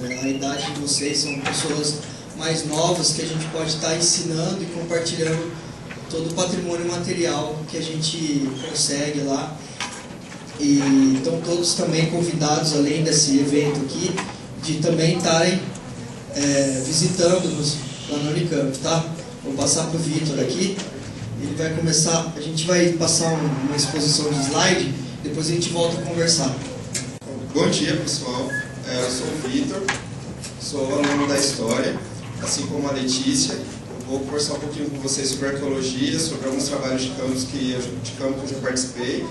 a idade de vocês, são pessoas mais novas que a gente pode estar ensinando e compartilhando todo o patrimônio material que a gente consegue lá. E estão todos também convidados, além desse evento aqui, de também estarem visitando-nos lá na Unicamp, tá? Vou passar para o Vitor aqui. Ele vai começar, a gente vai passar uma exposição de slide, depois a gente volta a conversar. Bom dia, pessoal. Eu sou o Vitor, sou aluno da História, assim como a Letícia. Eu vou conversar um pouquinho com vocês sobre arqueologia, sobre alguns trabalhos de campo que eu já participei.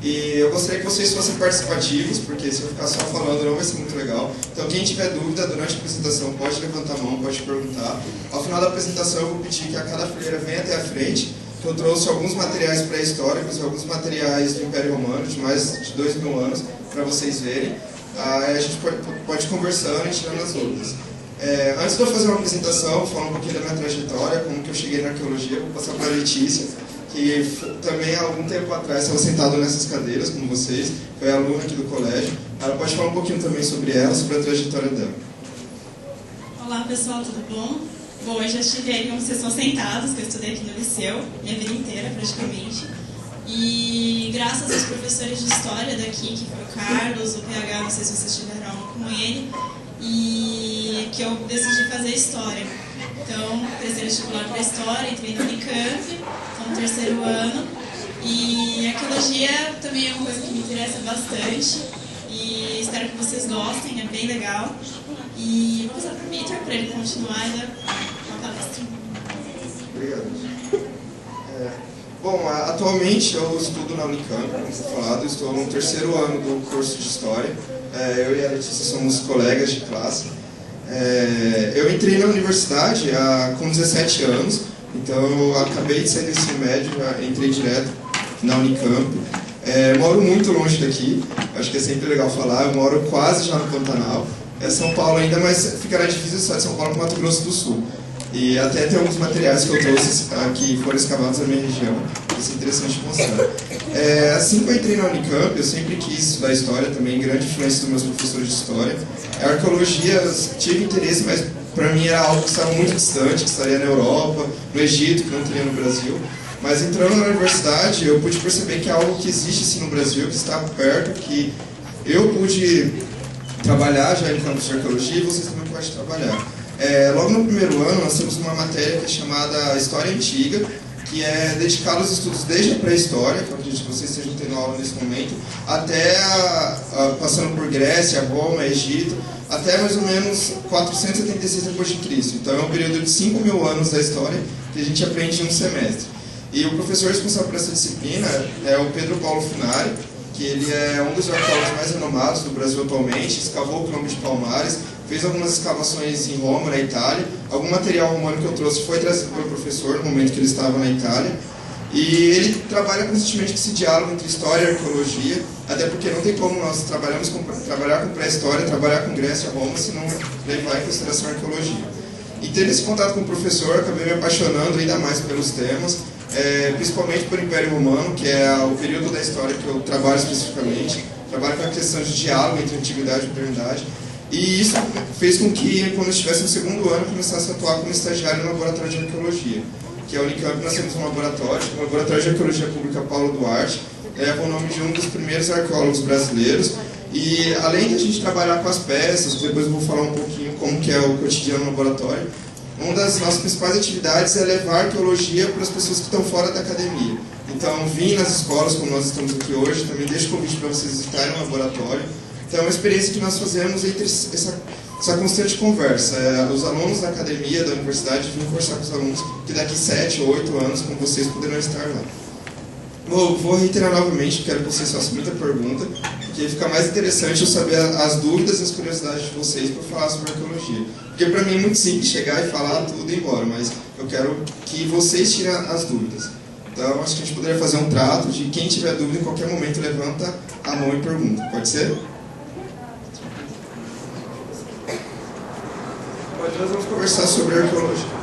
E eu gostaria que vocês fossem participativos, porque se eu ficar só falando não vai ser muito legal. Então quem tiver dúvida durante a apresentação pode levantar a mão, pode perguntar. Ao final da apresentação eu vou pedir que a cada fileira venha até a frente, que eu trouxe alguns materiais pré-históricos e alguns materiais do Império Romano, de mais de 2000 anos, para vocês verem. A gente pode ir conversando e tirando as dúvidas. Antes de eu fazer uma apresentação, falar um pouquinho da minha trajetória, como que eu cheguei na arqueologia, vou passar para a Letícia, que também há algum tempo atrás estava sentado nessas cadeiras, como vocês, foi aluna aqui do colégio. Ela pode falar um pouquinho também sobre ela, sobre a trajetória dela. Olá pessoal, tudo bom? Bom, eu já estive aí como vocês estão sentados, que eu estudei aqui no liceu, minha vida inteira praticamente. E graças aos professores de história daqui, que foi o Carlos, o PH, não sei se vocês tiveram aula com ele, e que eu decidi fazer história. Então, prestei vestibular para história, entrei no Unicamp, estou no terceiro ano. E arqueologia também é uma coisa que me interessa bastante. E espero que vocês gostem, é bem legal. E vou passar para o Vitor para ele continuar e dar uma palestra. Obrigado. Bom, atualmente eu estudo na Unicamp, como foi falado, estou no terceiro ano do curso de História. Eu e a Letícia somos colegas de classe. Eu entrei na universidade com 17 anos, então eu acabei de sair do ensino médio, já entrei direto na Unicamp. Moro muito longe daqui, acho que é sempre legal falar, eu moro quase já no Pantanal. É São Paulo ainda, mas ficará difícil sair de São Paulo para Mato Grosso do Sul. E até tem alguns materiais que eu trouxe que foram escavados na minha região, isso é interessante de mostrar. Assim que eu entrei na Unicamp, eu sempre quis estudar História também, grande influência dos meus professores de História. A arqueologia, tive interesse, mas para mim era algo que estava muito distante, que estaria na Europa, no Egito, que não teria no Brasil. Mas entrando na universidade, eu pude perceber que é algo que existe sim no Brasil, que está perto, que eu pude trabalhar já em campos de arqueologia e vocês também podem trabalhar. Logo no primeiro ano, nós temos uma matéria que é chamada História Antiga, que é dedicada aos estudos desde a pré-história, que eu acredito que vocês estejam tendo aula nesse momento, até passando por Grécia, Roma, Egito, até mais ou menos 476 d.C. Então é um período de 5.000 anos da história que a gente aprende em um semestre. E o professor responsável por essa disciplina é o Pedro Paulo Funari, que ele é um dos arqueólogos mais renomados do Brasil atualmente, escavou o quilombo de Palmares, fez algumas escavações em Roma, na Itália. Algum material romano que eu trouxe foi trazido pelo professor no momento que ele estava na Itália. E ele trabalha constantemente com esse diálogo entre história e arqueologia, até porque não tem como nós trabalhar com pré-história, trabalhar com Grécia e Roma, se não levar em consideração a arqueologia. E tendo esse contato com o professor, acabei me apaixonando ainda mais pelos temas, principalmente por Império Romano, que é o período da história que eu trabalho especificamente. Trabalho com a questão de diálogo entre antiguidade e modernidade. E isso fez com que, quando eu estivesse no segundo ano, eu começasse a atuar como estagiário no laboratório de arqueologia, que é a Unicamp. Nós temos um laboratório, o Laboratório de Arqueologia Pública Paulo Duarte, leva o nome de um dos primeiros arqueólogos brasileiros. E além de a gente trabalhar com as peças, depois eu vou falar um pouquinho como que é o cotidiano no laboratório, uma das nossas principais atividades é levar arqueologia para as pessoas que estão fora da academia. Então, vim nas escolas, como nós estamos aqui hoje, também deixo o convite para vocês visitarem o laboratório. Então, é uma experiência que nós fazemos entre essa constante conversa. Os alunos da academia, da universidade, vêm conversar com os alunos que daqui 7 ou 8 anos, com vocês, poderão estar lá. Vou reiterar novamente, quero que vocês façam muita pergunta, porque fica mais interessante eu saber as dúvidas e as curiosidades de vocês para falar sobre arqueologia. Porque para mim é muito simples chegar e falar tudo e ir embora, mas eu quero que vocês tirem as dúvidas. Então, acho que a gente poderia fazer um trato de quem tiver dúvida, em qualquer momento, levanta a mão e pergunta. Pode ser? Hoje nós vamos conversar sobre arqueologia.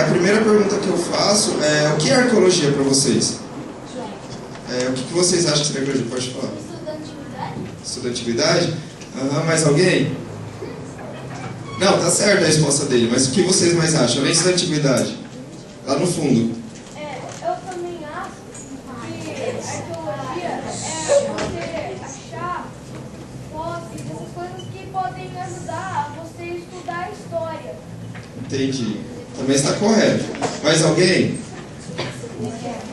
A primeira pergunta que eu faço é: o que é arqueologia para vocês? O que vocês acham que seria arqueologia? Pode falar. Estudo da antiguidade? Mais alguém? Não, tá certa a resposta dele, mas o que vocês mais acham? Além da antiguidade. Lá no fundo. Eu também acho que arqueologia é você achar fósseis, essas coisas que podem ajudar você a estudar a história. Entendi. Também está correto. Mais alguém?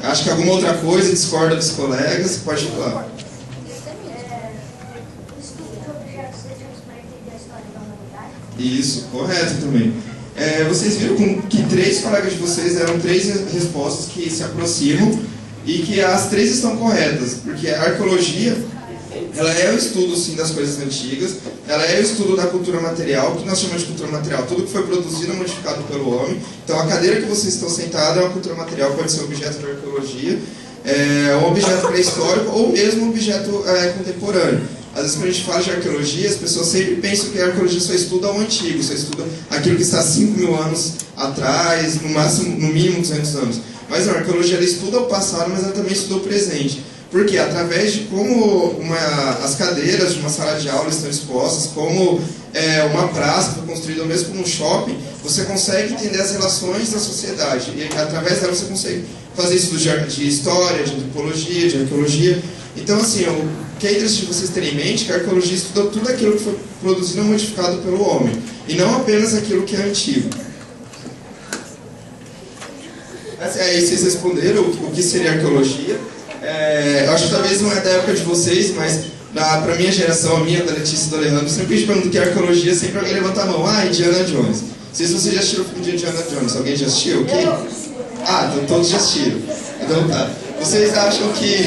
Acho que alguma outra coisa discorda dos colegas? Pode falar. Isso, correto também. Vocês viram que 3 colegas de vocês deram 3 respostas que se aproximam e que as 3 estão corretas, porque a arqueologia, ela é o estudo, sim, das coisas antigas, ela é o estudo da cultura material, que nós chamamos de cultura material, tudo que foi produzido e modificado pelo homem. Então a cadeira que vocês estão sentados é uma cultura material, pode ser objeto da arqueologia, um objeto pré-histórico ou mesmo um objeto contemporâneo. Às vezes, quando a gente fala de arqueologia, as pessoas sempre pensam que a arqueologia só estuda o antigo, só estuda aquilo que está 5.000 anos atrás, no mínimo 200 anos. Mas a arqueologia ela estuda o passado, mas ela também estuda o presente. Porque através de como as cadeiras de uma sala de aula estão expostas, como uma praça foi construída, ou mesmo como um shopping, você consegue entender as relações da sociedade. E através dela você consegue fazer estudos de história, de antropologia, de arqueologia. Então, assim, o que é interessante vocês terem em mente é que a arqueologia estuda tudo aquilo que foi produzido ou modificado pelo homem, e não apenas aquilo que é antigo. Aí vocês responderam o que seria arqueologia. Eu acho que talvez não é da época de vocês, mas para a minha geração, a minha, da Letícia e do Alejandro, sempre que a gente pergunta o que é arqueologia, sempre alguém levanta a mão. Indiana Jones. Não sei se vocês já assistiram o filme de Indiana Jones. Alguém já assistiu? Quem? Então todos já assistiram. Então tá. Vocês acham que...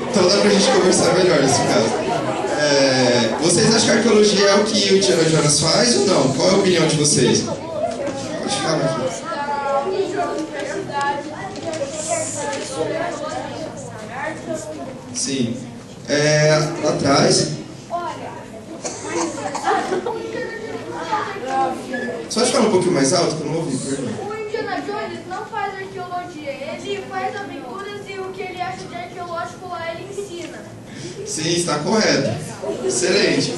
Então dá pra gente conversar melhor nesse caso. Vocês acham que a arqueologia é o que o Indiana Jones faz ou não? Qual é a opinião de vocês? Pode falar aqui. Sim. Lá atrás. Só de falar um pouquinho mais alto, que eu não ouvi, perdão. O Indiana Jones não faz arqueologia, ele faz aventuras e o que ele acha de arqueológico lá ele ensina. Sim, está correto. Excelente.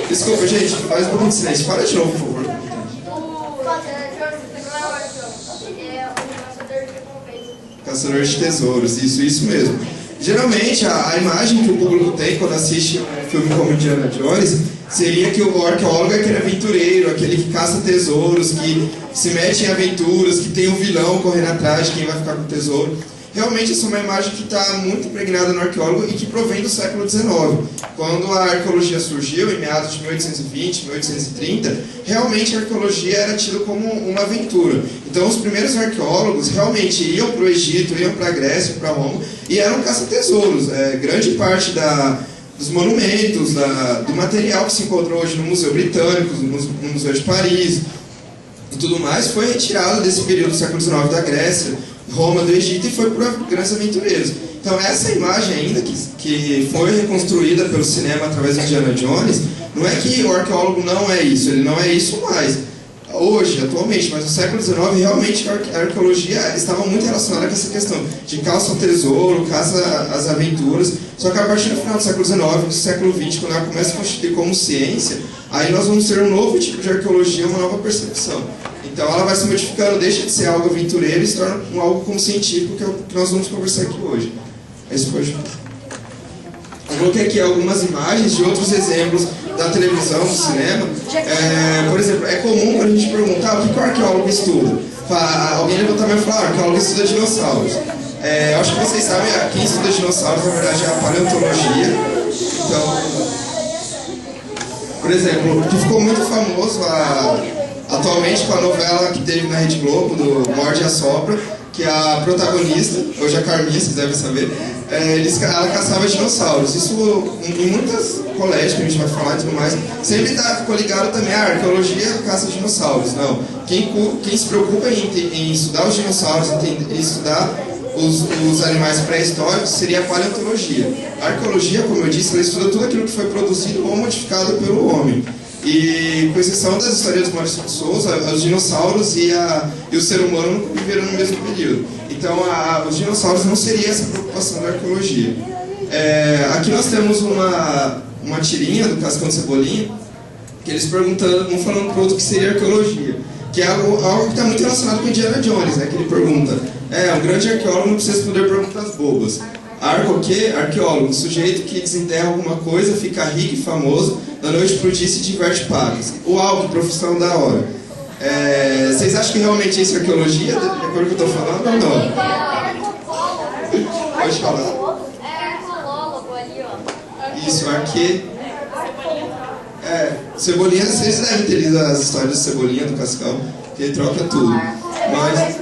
Desculpa, gente, faz um pouquinho de silêncio. Fala de novo, por favor. Caçador de tesouros, isso mesmo. Geralmente, a imagem que o público tem quando assiste um filme como Indiana Jones seria que o arqueólogo é aquele aventureiro, aquele que caça tesouros, que se mete em aventuras, que tem um vilão correndo atrás de quem vai ficar com o tesouro. Realmente, essa é uma imagem que está muito impregnada no arqueólogo e que provém do século XIX. Quando a arqueologia surgiu, em meados de 1820, 1830, realmente a arqueologia era tida como uma aventura. Então, os primeiros arqueólogos realmente iam para o Egito, iam para a Grécia, para Roma, e eram caça-tesouros. Grande parte dos monumentos, do material que se encontrou hoje no Museu Britânico, no Museu de Paris, e tudo mais, foi retirado desse período do século XIX da Grécia, Roma, do Egito, e foi para grandes aventureiros. Então essa imagem ainda que foi reconstruída pelo cinema através do Indiana Jones, não é que o arqueólogo não é isso, ele não é isso mais. Hoje, atualmente, mas no século XIX, realmente a arqueologia estava muito relacionada com essa questão de caça ao tesouro, caça às aventuras. Só que a partir do final do século XIX, do século XX, quando ela começa a constituir como ciência, aí nós vamos ter um novo tipo de arqueologia, uma nova percepção. Então ela vai se modificando, deixa de ser algo aventureiro e se torna algo como científico, que é o que nós vamos conversar aqui hoje. É isso que eu coloquei aqui algumas imagens de outros exemplos da televisão, do cinema. Por exemplo, é comum quando a gente perguntar o que o arqueólogo estuda. Alguém levantar a mão e falar, o arqueólogo estuda dinossauros. Eu acho que vocês sabem, quem estuda dinossauros, na verdade, é a paleontologia. Então, por exemplo, que ficou muito famoso atualmente com a novela que teve na Rede Globo, do Morde e Assopra, que a protagonista, hoje a Carminha, vocês devem saber, ela caçava dinossauros. Isso em muitos colégios que a gente vai falar e tudo mais, sempre ficou ligado também à arqueologia caça dinossauros. Não. Quem se preocupa em estudar os dinossauros, em estudar os animais pré-históricos, seria a paleontologia. A arqueologia, como eu disse, ela estuda tudo aquilo que foi produzido ou modificado pelo homem. E, com exceção das histórias do Maurício de Souza, os dinossauros e o ser humano não viveram no mesmo período. Então, Então, os dinossauros não seria essa preocupação da arqueologia. Aqui nós temos uma tirinha do Cascão de Cebolinha, que eles perguntando, um falando para o outro que seria arqueologia, que é algo que está muito relacionado com Indiana Jones, né? Que ele pergunta, um grande arqueólogo não precisa responder perguntas bobas. Arco o quê? Arqueólogo, um sujeito que desenterra alguma coisa, fica rico e famoso, da noite pro dia se diverte pagas. Uau, que profissão da hora. Vocês acham que realmente isso é arqueologia, de acordo com o que eu estou falando, ou não? Pode falar. Isso, Cebolinha, vocês devem ter lido as histórias de Cebolinha do Cascão, que ele troca tudo. Mas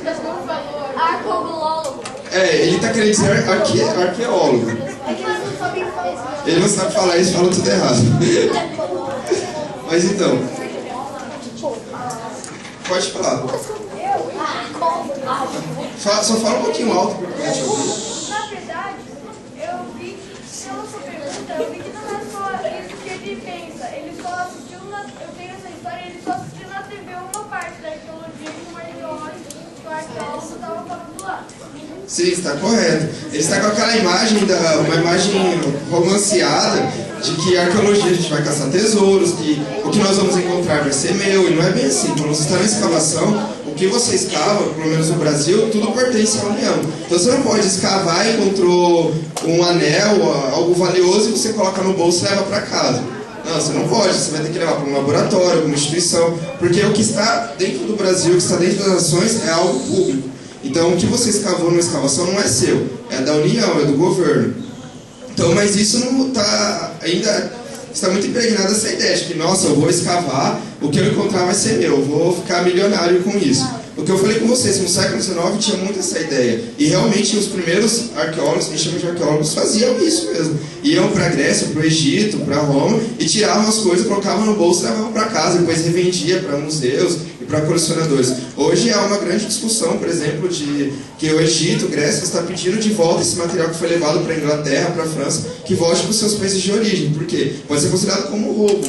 ele está querendo dizer arqueólogo. Ele não sabe falar isso, fala tudo errado. Mas então, pode falar. Só fala um pouquinho alto para a gente ouvir. Na verdade, eu vi que não é só isso que ele pensa. Ele só assistiu eu tenho essa história, ele só assistiu na TV uma parte da arqueologia que o arqueólogo estava falando lá. Sim, está correto. Ele está com aquela imagem, uma imagem romanceada de que a arqueologia a gente vai caçar tesouros, que o que nós vamos encontrar vai ser meu, e não é bem assim. Quando você está na escavação, o que você escava, pelo menos no Brasil, tudo pertence à União. Então você não pode escavar e encontrou um anel, algo valioso, e você coloca no bolso e leva para casa. Não, você não pode, você vai ter que levar para um laboratório, alguma instituição, porque o que está dentro do Brasil, o que está dentro das nações, é algo público. Então, o que você escavou numa escavação não é seu, é da União, é do governo. Então, mas isso não está ainda está muito impregnada essa ideia de que, nossa, eu vou escavar, o que eu encontrar vai ser meu, eu vou ficar milionário com isso. O que eu falei com vocês, no século XIX tinha muito essa ideia. E realmente os primeiros arqueólogos, que a gente chama de arqueólogos, faziam isso mesmo. Iam para a Grécia, para o Egito, para Roma, e tiravam as coisas, colocavam no bolso e levavam para casa, depois revendia para museus e para colecionadores. Hoje há uma grande discussão, por exemplo, de que o Egito, Grécia, está pedindo de volta esse material que foi levado para a Inglaterra, para a França, que volte para os seus países de origem. Por quê? Pode ser considerado como roubo,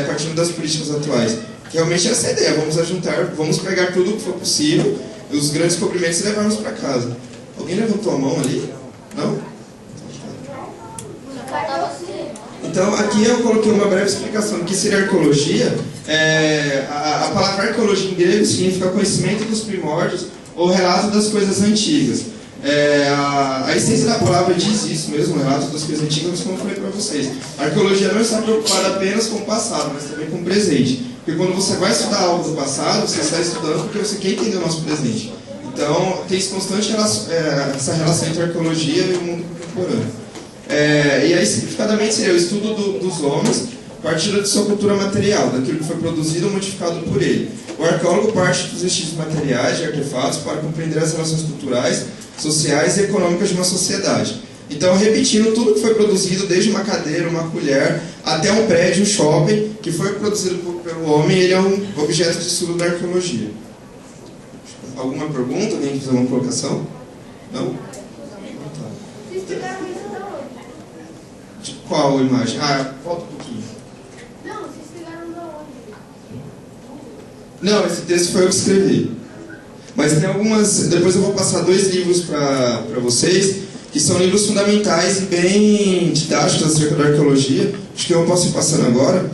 partindo das políticas atuais. Realmente essa é a ideia, vamos pegar tudo o que for possível, os grandes descobrimentos e levarmos para casa. Alguém levantou a mão ali? Não? Então aqui eu coloquei uma breve explicação do que seria arqueologia. A palavra arqueologia em grego significa conhecimento dos primórdios ou relato das coisas antigas. A essência da palavra diz isso mesmo, relato das coisas antigas, como eu falei para vocês. A arqueologia não está preocupada apenas com o passado, mas também com o presente. Porque quando você vai estudar algo do passado, você está estudando porque você quer entender o nosso presente. Então, tem esse constante essa relação entre a arqueologia e o mundo contemporâneo. E aí, simplificadamente, seria o estudo dos homens a partir de sua cultura material, daquilo que foi produzido ou modificado por ele. O arqueólogo parte dos vestígios materiais, de artefatos, para compreender as relações culturais, sociais e econômicas de uma sociedade. Então, repetindo tudo que foi produzido, desde uma cadeira, uma colher, até um prédio, um shopping, que foi produzido pelo homem, ele é um objeto de estudo da arqueologia. Alguma pergunta? Alguém fizer uma colocação? Não? Vocês pegaram isso da onde? De qual imagem? Volta um pouquinho. Não, vocês pegaram da onde? Não, esse texto foi eu que escrevi. Mas tem algumas... Depois eu vou passar 2 livros para vocês, que são livros fundamentais e bem didáticos acerca da arqueologia. Acho que eu posso ir passando agora,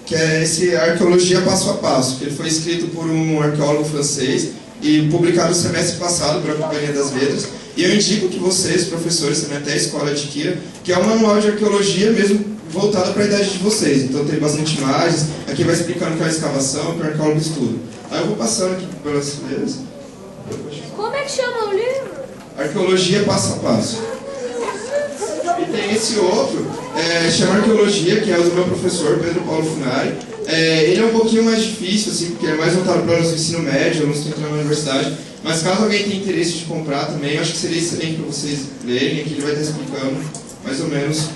que é esse Arqueologia Passo a Passo, que ele foi escrito por um arqueólogo francês e publicado no semestre passado pela Companhia das Letras. E eu indico que vocês, professores, também até a escola adquiram, que é um manual de arqueologia mesmo voltado para a idade de vocês. Então tem bastante imagens, aqui vai explicando o que é a escavação, o que o arqueólogo estuda. Aí eu vou passando aqui pelas fileiras. Como é que chama o livro? Arqueologia Passo a Passo. E tem esse outro, chama Arqueologia, que é o do meu professor, Pedro Paulo Funari. Ele é um pouquinho mais difícil, assim, porque é mais voltado para alunos do ensino médio, alunos que entram na universidade. Mas caso alguém tenha interesse de comprar também, eu acho que seria excelente para vocês lerem. Aqui ele vai estar explicando mais ou menos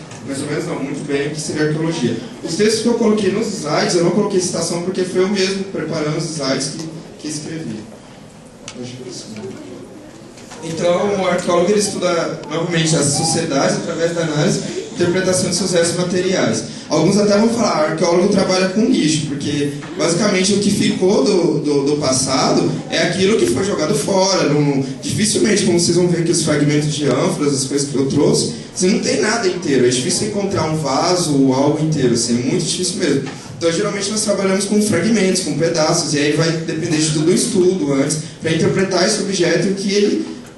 não, muito bem o que seria arqueologia. Os textos que eu coloquei nos slides, eu não coloquei citação porque foi eu mesmo preparando os slides que escrevi. Então, o arqueólogo ele estuda novamente as sociedades através da análise interpretação de seus restos materiais. Alguns até vão falar, arqueólogo trabalha com lixo, porque basicamente o que ficou do passado é aquilo que foi jogado fora. Dificilmente, como vocês vão ver aqui os fragmentos de ânforas, as coisas que eu trouxe, você não tem nada inteiro. É difícil encontrar um vaso ou algo inteiro, assim, é muito difícil mesmo. Então, geralmente, nós trabalhamos com fragmentos, com pedaços, e aí vai depender de tudo o estudo antes, para interpretar esse objeto,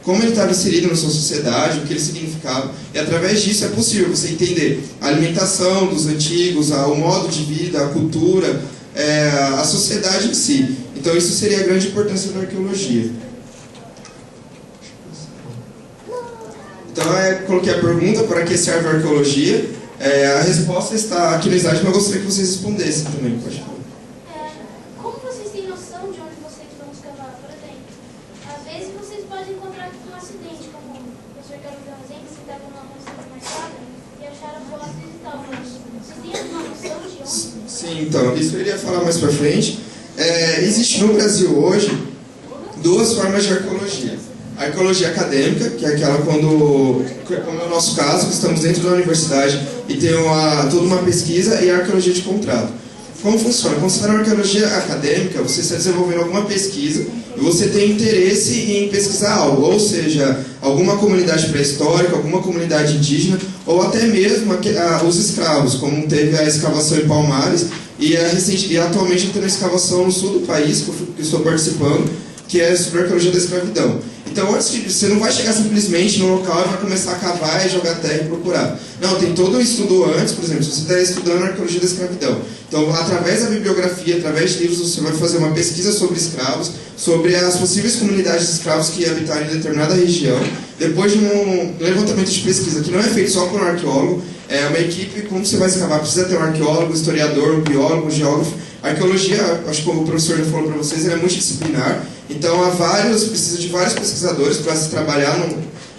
como ele estava inserido na sua sociedade, o que ele significava. E através disso é possível você entender a alimentação dos antigos, o modo de vida, a cultura, a sociedade em si. Então, isso seria a grande importância da arqueologia. Então, coloquei a pergunta: para que serve a arqueologia? A resposta está aqui no slide, mas eu gostaria que vocês respondessem também. Pode falar. Como vocês têm noção de onde vocês vão escavar? Por exemplo, às vezes vocês podem encontrar um acidente, como o professor Carlos deu um exemplo, você estava numa música mais rápida e acharam fósseis e tal. Mas vocês têm alguma noção de onde? Sim, então, isso eu iria falar mais para frente. Existe no Brasil hoje duas formas de arqueologia. A arqueologia acadêmica, que é aquela como é o nosso caso, que estamos dentro da universidade e tem toda uma pesquisa, e a arqueologia de contrato. Como funciona? Quando você está na arqueologia acadêmica, você está desenvolvendo alguma pesquisa e você tem interesse em pesquisar algo, ou seja, alguma comunidade pré-histórica, alguma comunidade indígena, ou até mesmo os escravos, como teve a escavação em Palmares, e atualmente tem uma escavação no sul do país, que eu estou participando, que é sobre a arqueologia da escravidão. Então, você não vai chegar simplesmente no local e vai começar a cavar e jogar terra e procurar. Não, tem todo um estudo antes. Por exemplo, se você está estudando a arqueologia da escravidão. Então, através da bibliografia, através de livros, você vai fazer uma pesquisa sobre escravos, sobre as possíveis comunidades de escravos que habitaram em determinada região. Depois de um levantamento de pesquisa, que não é feito só por um arqueólogo, é uma equipe. Como você vai escavar? Precisa ter um arqueólogo, um historiador, um biólogo, um geógrafo. A arqueologia, acho que como o professor já falou para vocês, ela é multidisciplinar. Então, precisa de vários pesquisadores para se trabalhar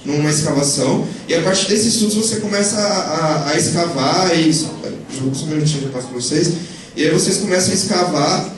numa escavação. E a partir desses estudos você começa a escavar. Só um minutinho, já passo para vocês. E aí vocês começam a escavar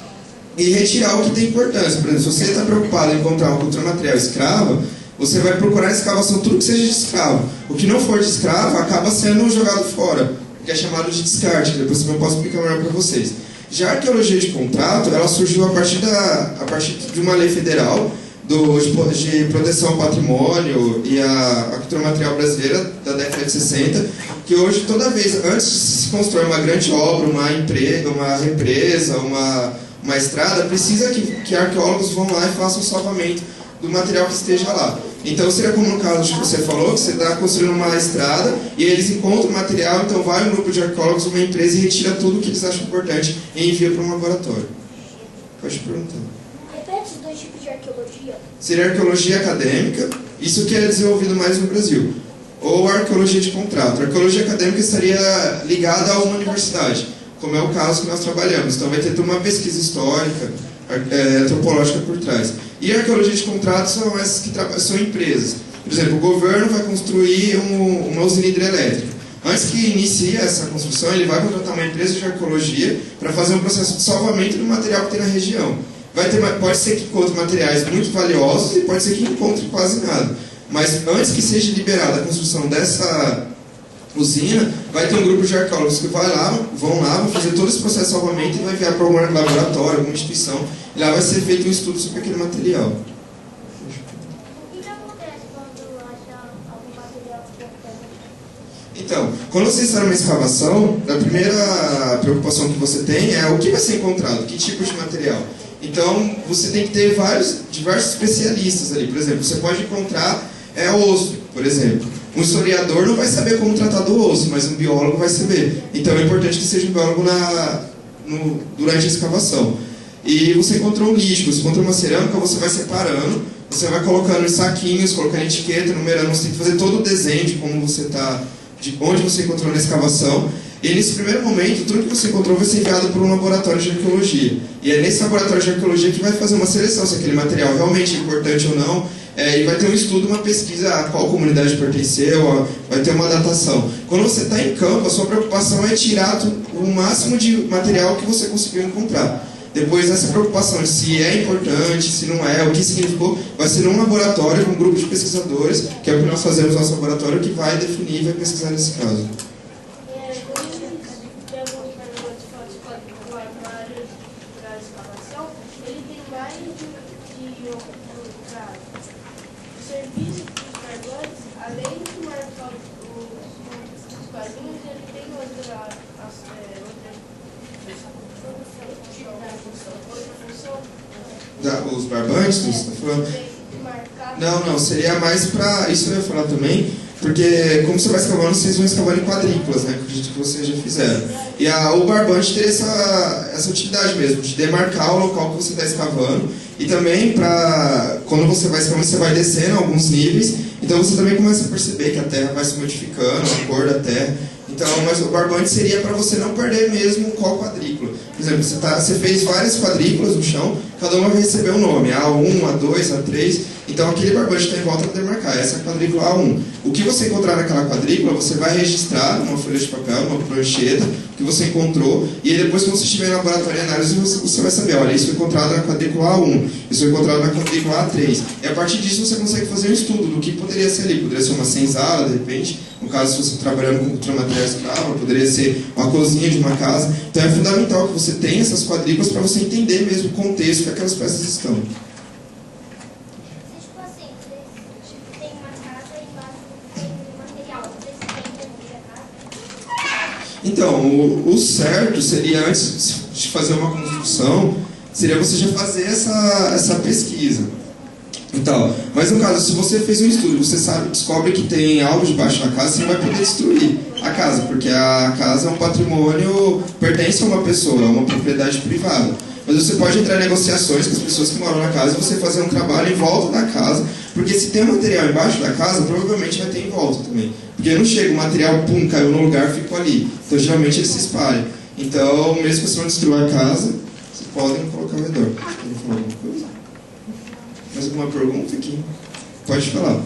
e retirar o que tem importância. Por exemplo, se você está preocupado em encontrar uma cultura material escrava, você vai procurar na escavação tudo que seja de escravo. O que não for de escravo acaba sendo jogado fora, que é chamado de descarte, que depois eu posso explicar melhor para vocês. Já a arqueologia de contrato, ela surgiu a partir de uma lei federal de proteção ao patrimônio e a cultura material brasileira da década de 60, que hoje, toda vez, antes de se construir uma grande obra, uma represa, uma estrada, precisa que arqueólogos vão lá e façam o salvamento do material que esteja lá. Então seria como no caso que você falou, que você está construindo uma estrada e eles encontram o material, então vai um grupo de arqueólogos, uma empresa, e retira tudo o que eles acham importante e envia para um laboratório. Pode perguntar. Repete os dois tipos de arqueologia. Seria a arqueologia acadêmica, isso que é desenvolvido mais no Brasil, ou a arqueologia de contrato. A arqueologia acadêmica estaria ligada a uma universidade, como é o caso que nós trabalhamos. Então vai ter toda uma pesquisa histórica, antropológica por trás. E a arqueologia de contrato são essas que são empresas. Por exemplo, o governo vai construir uma usina hidrelétrica. Antes que inicie essa construção, ele vai contratar uma empresa de arqueologia para fazer um processo de salvamento do material que tem na região. Pode ser que encontre materiais muito valiosos e pode ser que encontre quase nada. Mas antes que seja liberada a construção dessa usina, vai ter um grupo de arqueólogos que vão lá, vão fazer todo esse processo de salvamento e vai enviar para um laboratório, alguma instituição, e lá vai ser feito um estudo sobre aquele material. O que acontece quando acha algum material importante? Então, quando você está numa escavação, a primeira preocupação que você tem é o que vai ser encontrado, que tipo de material. Então, você tem que ter diversos especialistas ali. Por exemplo, você pode encontrar osso, por exemplo. Um historiador não vai saber como tratar do osso, mas um biólogo vai saber. Então, é importante que seja um biólogo durante a escavação. E você encontrou um lixo, você encontrou uma cerâmica, você vai separando, você vai colocando em saquinhos, colocando etiqueta, numerando, você tem que fazer todo o desenho de como você está, de onde você encontrou na escavação. E nesse primeiro momento, tudo que você encontrou vai ser enviado para um laboratório de arqueologia. E é nesse laboratório de arqueologia que vai fazer uma seleção, se aquele material realmente é importante ou não. E vai ter um estudo, uma pesquisa a qual comunidade pertenceu, vai ter uma datação. Quando você está em campo, a sua preocupação é tirar o máximo de material que você conseguiu encontrar. Depois dessa preocupação de se é importante, se não é, o que significou, vai ser um laboratório com um grupo de pesquisadores, que é o que nós fazemos no nosso laboratório, que vai definir e vai pesquisar nesse caso. os barbantes, você está falando? Não, seria mais para... Isso eu ia falar também, porque como você vai escavando, vocês vão escavando em quadrículas, né? Que eu acredito que vocês já fizeram. E o barbante teria essa utilidade mesmo, de demarcar o local que você está escavando. E também, quando você vai escavando, você vai descendo alguns níveis. Então você também começa a perceber que a terra vai se modificando, a cor da terra. Então, mas o barbante seria para você não perder mesmo qual quadrícula. Por exemplo, você fez várias quadrículas no chão, cada uma vai receber um nome, A1, A2, A3. Então aquele barbante está em volta para demarcar, essa é a quadrícula A1. O que você encontrar naquela quadrícula, você vai registrar numa folha de papel, numa prancheta, o que você encontrou, e aí depois quando você estiver no laboratório de análise, você vai saber, olha, isso foi encontrado na quadrícula A1, isso foi encontrado na quadrícula A3. E a partir disso você consegue fazer um estudo do que poderia ser ali. Poderia ser uma senzala, de repente, no caso se você está trabalhando com ultramatéria escrava, poderia ser uma cozinha de uma casa. Então é fundamental que você tenha essas quadrículas para você entender mesmo o contexto que aquelas peças estão. Então, o certo seria, antes de fazer uma construção, seria você já fazer essa pesquisa. Então, mas no caso, se você fez um estudo, você descobre que tem algo debaixo da casa, você não vai poder destruir a casa, porque a casa é um patrimônio, pertence a uma pessoa, é uma propriedade privada. Mas você pode entrar em negociações com as pessoas que moram na casa e você fazer um trabalho em volta da casa, porque se tem material embaixo da casa, provavelmente vai ter em volta também. Porque não chega o material, pum, caiu no lugar, ficou ali. Então geralmente ele se espalha. Então, mesmo que você não destrua a casa, vocês podem colocar ao redor. Querem falar alguma coisa? Mais alguma pergunta aqui? Pode falar.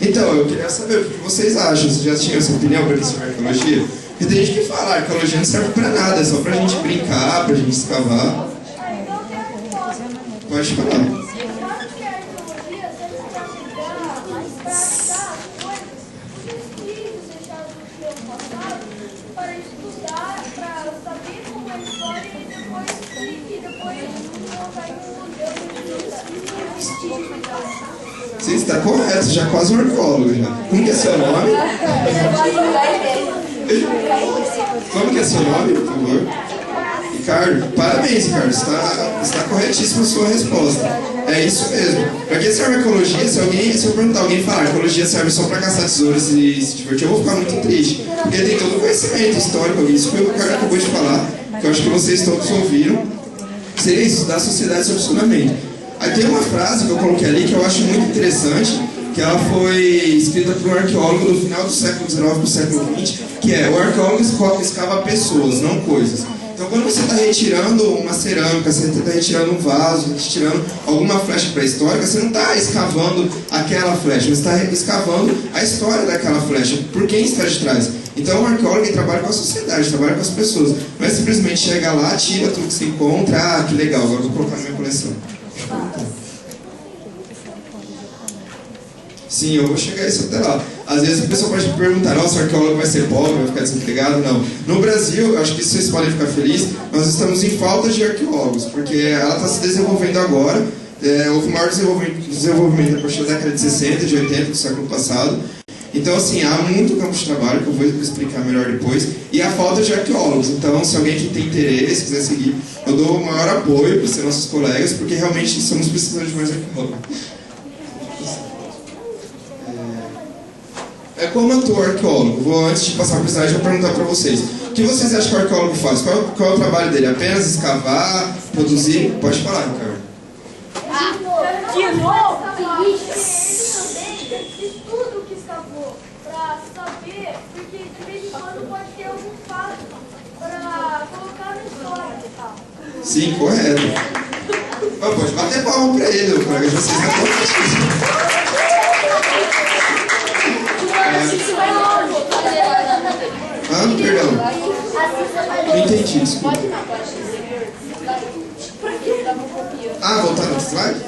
Então, eu queria saber o que vocês acham. Vocês já tinham essa opinião para sobre arqueologia? Porque tem gente que fala, a arqueologia não serve para nada, é só pra gente brincar, pra gente escavar. Pode falar. Você está correto, já quase um arqueólogo já. Como que é seu nome? Como que é seu nome, por favor? Ricardo, parabéns, Ricardo, está corretíssima a sua resposta. É isso mesmo. Para que serve a arqueologia? Se eu perguntar alguém falar, a arqueologia serve só para caçar tesouros e se divertir, eu vou ficar muito triste. Porque tem todo o conhecimento histórico, isso que o Ricardo acabou de falar, que eu acho que vocês todos ouviram, seria estudar a sociedade sob funcionamento. Aí tem uma frase que eu coloquei ali que eu acho muito interessante, que ela foi escrita por um arqueólogo do final do século XIX para o século XX, que é: o arqueólogo escava pessoas, não coisas. Então, quando você está retirando uma cerâmica, você está retirando um vaso, retirando alguma flecha pré-histórica, você não está escavando aquela flecha, você está escavando a história daquela flecha, por quem está de trás. Então, o arqueólogo ele trabalha com a sociedade, trabalha com as pessoas. Não é simplesmente chega lá, tira tudo que se encontra, que legal, agora vou colocar na minha coleção. Sim, eu vou chegar a isso até lá. Às vezes a pessoa pode perguntar, nossa, o arqueólogo vai ser pobre, vai ficar desempregado? Não. No Brasil, eu acho que vocês podem ficar felizes, nós estamos em falta de arqueólogos, porque ela está se desenvolvendo agora. Houve maior desenvolvimento a partir da década de 60, de 80, do século passado. Então, assim, há muito campo de trabalho, que eu vou explicar melhor depois, e a falta de arqueólogos. Então, se alguém que tem interesse, quiser seguir, eu dou o maior apoio para ser nossos colegas, porque realmente estamos precisando de mais arqueólogos. Como ator arqueólogo, vou, antes de passar por slide, vou perguntar para vocês. O que vocês acham que o arqueólogo faz? Qual é o trabalho dele? Apenas escavar, produzir? Pode falar, Ricardo. De novo? Estuda o que escavou, para saber, porque de vez em quando pode ter algum fato para colocar na história e tal. Sim, correto. Pode bater palma para ele, o colega de vocês está correto. Perdão. Não entendi, desculpa. Voltar no slide?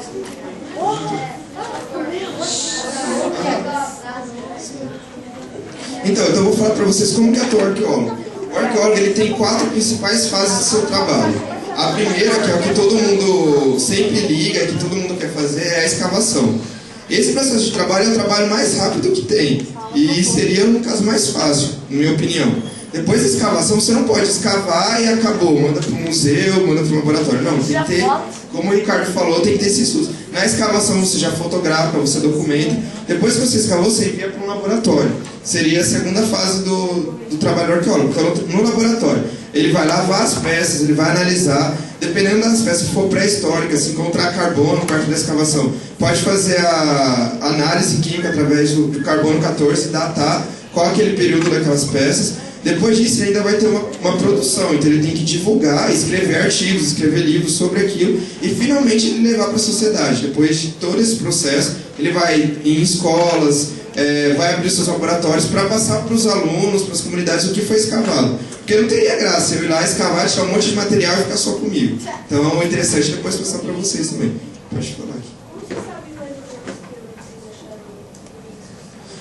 Então eu vou falar para vocês como que atua o arqueólogo. O arqueólogo ele tem 4 principais fases do seu trabalho. A primeira, que é o que todo mundo sempre liga, que todo mundo quer fazer, é a escavação. Esse processo de trabalho é o trabalho mais rápido que tem. E seria, no caso, mais fácil, na minha opinião. Depois da escavação, você não pode escavar e acabou, manda para um museu, manda para um laboratório. Não, tem que ter, como o Ricardo falou, tem que ter esse estudo. Na escavação você já fotografa, você documenta. Depois que você escavou, você envia para um laboratório. Seria a segunda fase do trabalho arqueólogo. Então, no laboratório, ele vai lavar as peças, ele vai analisar. Dependendo das peças, se for pré-histórica, se encontrar carbono perto da escavação, pode fazer a análise química através do carbono 14, datar qual é aquele período daquelas peças. Depois disso, ele ainda vai ter uma produção, então ele tem que divulgar, escrever artigos, escrever livros sobre aquilo e finalmente ele levar para a sociedade. Depois de todo esse processo, ele vai em escolas, vai abrir seus laboratórios para passar para os alunos, para as comunidades o que foi escavado. Porque não teria graça eu ir lá escavar, tirar um monte de material e ficar só comigo. Então é interessante depois passar para vocês também. Pode falar aqui.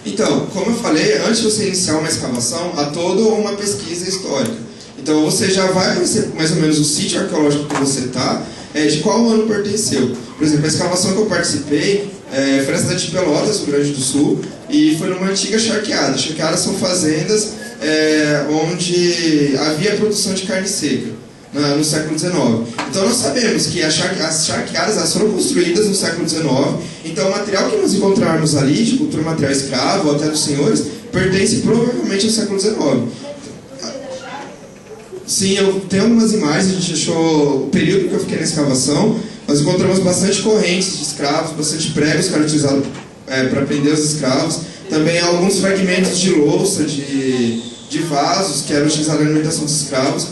Então, como eu falei, antes de você iniciar uma escavação, há toda uma pesquisa histórica. Então você já vai conhecer mais ou menos o sítio arqueológico que você está, de qual ano pertenceu. Por exemplo, a escavação que eu participei foi na cidade de Pelotas, Rio Grande do Sul, e foi numa antiga charqueada. Charqueadas são fazendas onde havia produção de carne seca. No século XIX. Então nós sabemos que as charqueadas foram construídas no século XIX, então o material que nós encontrarmos ali, de cultura material escravo, ou até dos senhores, pertence provavelmente ao século XIX. Sim, eu tenho algumas imagens, a gente achou o período que eu fiquei na escavação, nós encontramos bastante correntes de escravos, bastante pregos que eram utilizados para prender os escravos, também alguns fragmentos de louça, de vasos que eram utilizados na alimentação dos escravos.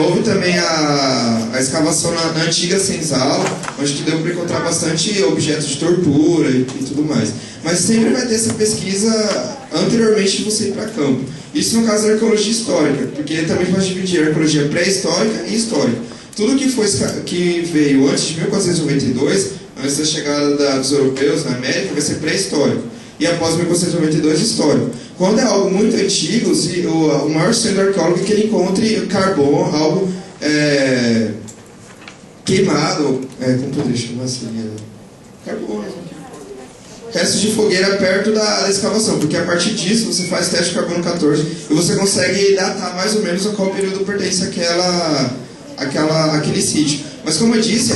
Houve também a escavação na antiga senzala, onde que deu para encontrar bastante objetos de tortura e tudo mais. Mas sempre vai ter essa pesquisa anteriormente de você ir para campo. Isso no caso da arqueologia histórica, porque também pode dividir a arqueologia pré-histórica e histórica. Tudo que veio antes de 1492, antes da chegada dos europeus na América, vai ser pré-histórico. E após 1492, histórico. Quando é algo muito antigo, o maior sonho do arqueólogo é que ele encontre carbono, algo queimado, como poderia chamar assim? Carbono. Restos de fogueira perto da escavação, porque a partir disso você faz teste de carbono 14 e você consegue datar mais ou menos a qual período pertence aquele sítio. Mas como eu disse,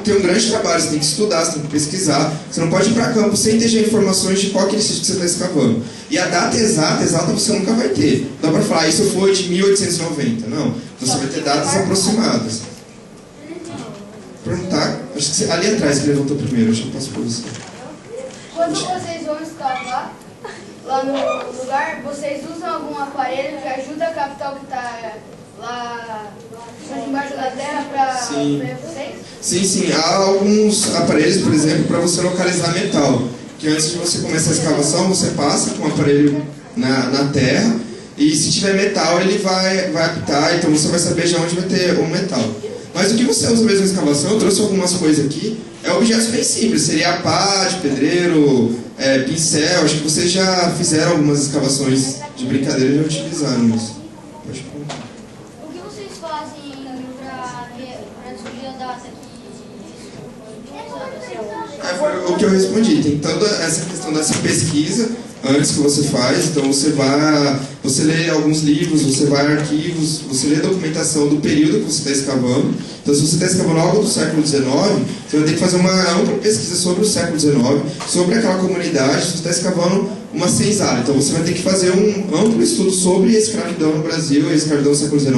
tem um grande trabalho, você tem que estudar, você tem que pesquisar, você não pode ir para campo sem ter já informações de qual aquele sítio que você está escavando. E a data exata você nunca vai ter. Não dá para falar, isso foi de 1890, não. Você vai ter datas aproximadas. Perguntar, acho que ali atrás que levantou primeiro, acho que eu passo por você. Quando vocês vão escavar lá no lugar, vocês usam algum aparelho que ajuda a captar o que está lá embaixo da terra para vocês? Sim. Há alguns aparelhos, por exemplo, para você localizar metal. Que antes de você começar a escavação, você passa com o aparelho na terra e se tiver metal, ele vai apitar, então você vai saber já onde vai ter o metal. Mas o que você usa mesmo na escavação, eu trouxe algumas coisas aqui, objetos bem simples, seria a pá de pedreiro, pincel, acho que vocês já fizeram algumas escavações de brincadeira e já utilizaram isso. Pode perguntar. O que vocês fazem para descobrir a data que Foi o que eu respondi, tem toda essa questão dessa pesquisa antes que você faz, então você lê alguns livros, você vai a arquivos, você lê documentação do período que você está escavando. Então se você está escavando algo do século XIX, você vai ter que fazer uma ampla pesquisa sobre o século XIX, sobre aquela comunidade, se você está escavando uma senzala. Então você vai ter que fazer um amplo estudo sobre a escravidão no Brasil, a escravidão do século XIX,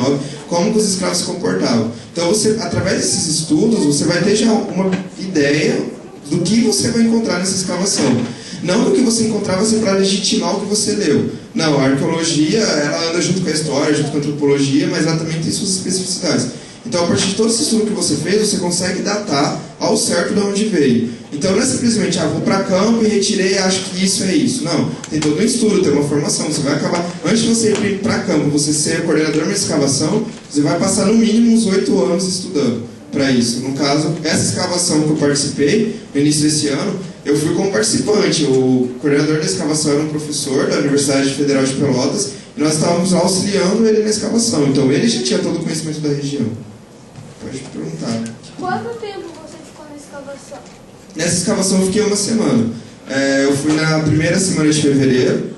como que os escravos se comportavam. Então você, através desses estudos, você vai ter já uma ideia do que você vai encontrar nessa escavação. Não do que você encontrar você para legitimar o que você leu. Não, a arqueologia ela anda junto com a história, junto com a antropologia, mas ela também tem suas especificidades. Então, a partir de todo esse estudo que você fez, você consegue datar ao certo de onde veio. Então, não é simplesmente, vou para campo e retirei e acho que isso é isso. Não, tem todo um estudo, tem uma formação. Você vai acabar, antes de você ir para campo, você ser coordenador de uma escavação, você vai passar no mínimo uns 8 anos estudando para isso. No caso, essa escavação que eu participei, no início desse ano, eu fui como participante. O coordenador da escavação era um professor da Universidade Federal de Pelotas e nós estávamos auxiliando ele na escavação. Então ele já tinha todo o conhecimento da região. Pode perguntar. Quanto tempo você ficou na escavação? Nessa escavação eu fiquei uma semana. Eu fui na primeira semana de fevereiro,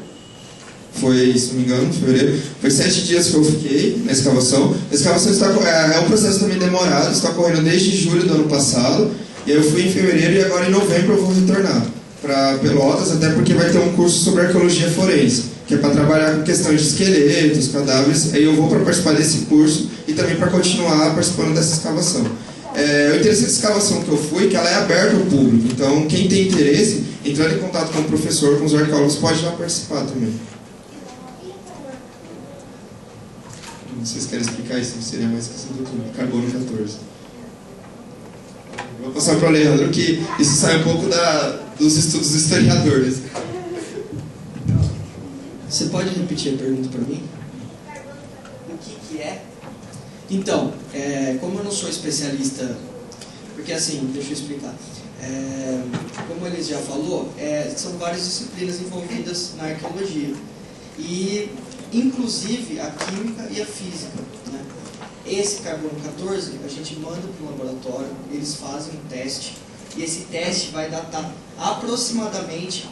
foi, se não me engano, fevereiro. Foi 7 dias que eu fiquei na escavação. A escavação é um processo também demorado, está ocorrendo desde julho do ano passado. E aí eu fui em fevereiro e agora em novembro eu vou retornar para Pelotas, até porque vai ter um curso sobre arqueologia forense, que é para trabalhar com questões de esqueletos, cadáveres. Aí eu vou para participar desse curso e também para continuar participando dessa escavação. O interessante dessa escavação que eu fui, que ela é aberta ao público. Então, quem tem interesse, entrando em contato com o professor, com os arqueólogos, pode ir lá participar também. Vocês querem explicar isso? Seria mais questão do carbono 14. Vou passar para o Leandro, que isso sai um pouco dos estudos dos historiadores. Você pode repetir a pergunta para mim? O que é? Então, como eu não sou especialista, porque assim, deixa eu explicar. Como ele já falou, são várias disciplinas envolvidas na arqueologia. E, inclusive, a química e a física, né? Esse carbono 14, a gente manda para o laboratório, eles fazem um teste, e esse teste vai datar aproximadamente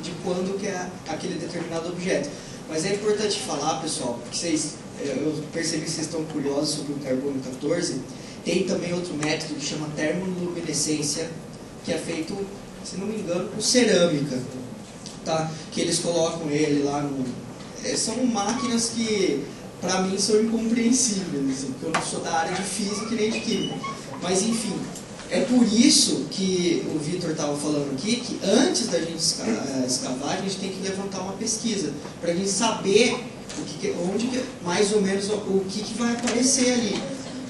de quando que é aquele determinado objeto. Mas é importante falar, pessoal, que eu percebi que vocês estão curiosos sobre o carbono 14. Tem também outro método que chama termoluminescência, que é feito, se não me engano, com cerâmica, tá? Que eles colocam ele lá no... são máquinas que, para mim, são incompreensíveis, assim, porque eu não sou da área de física e nem de química. Mas, enfim, é por isso que o Vitor estava falando aqui, que antes da gente escavar, a gente tem que levantar uma pesquisa, para a gente saber mais ou menos o que vai aparecer ali.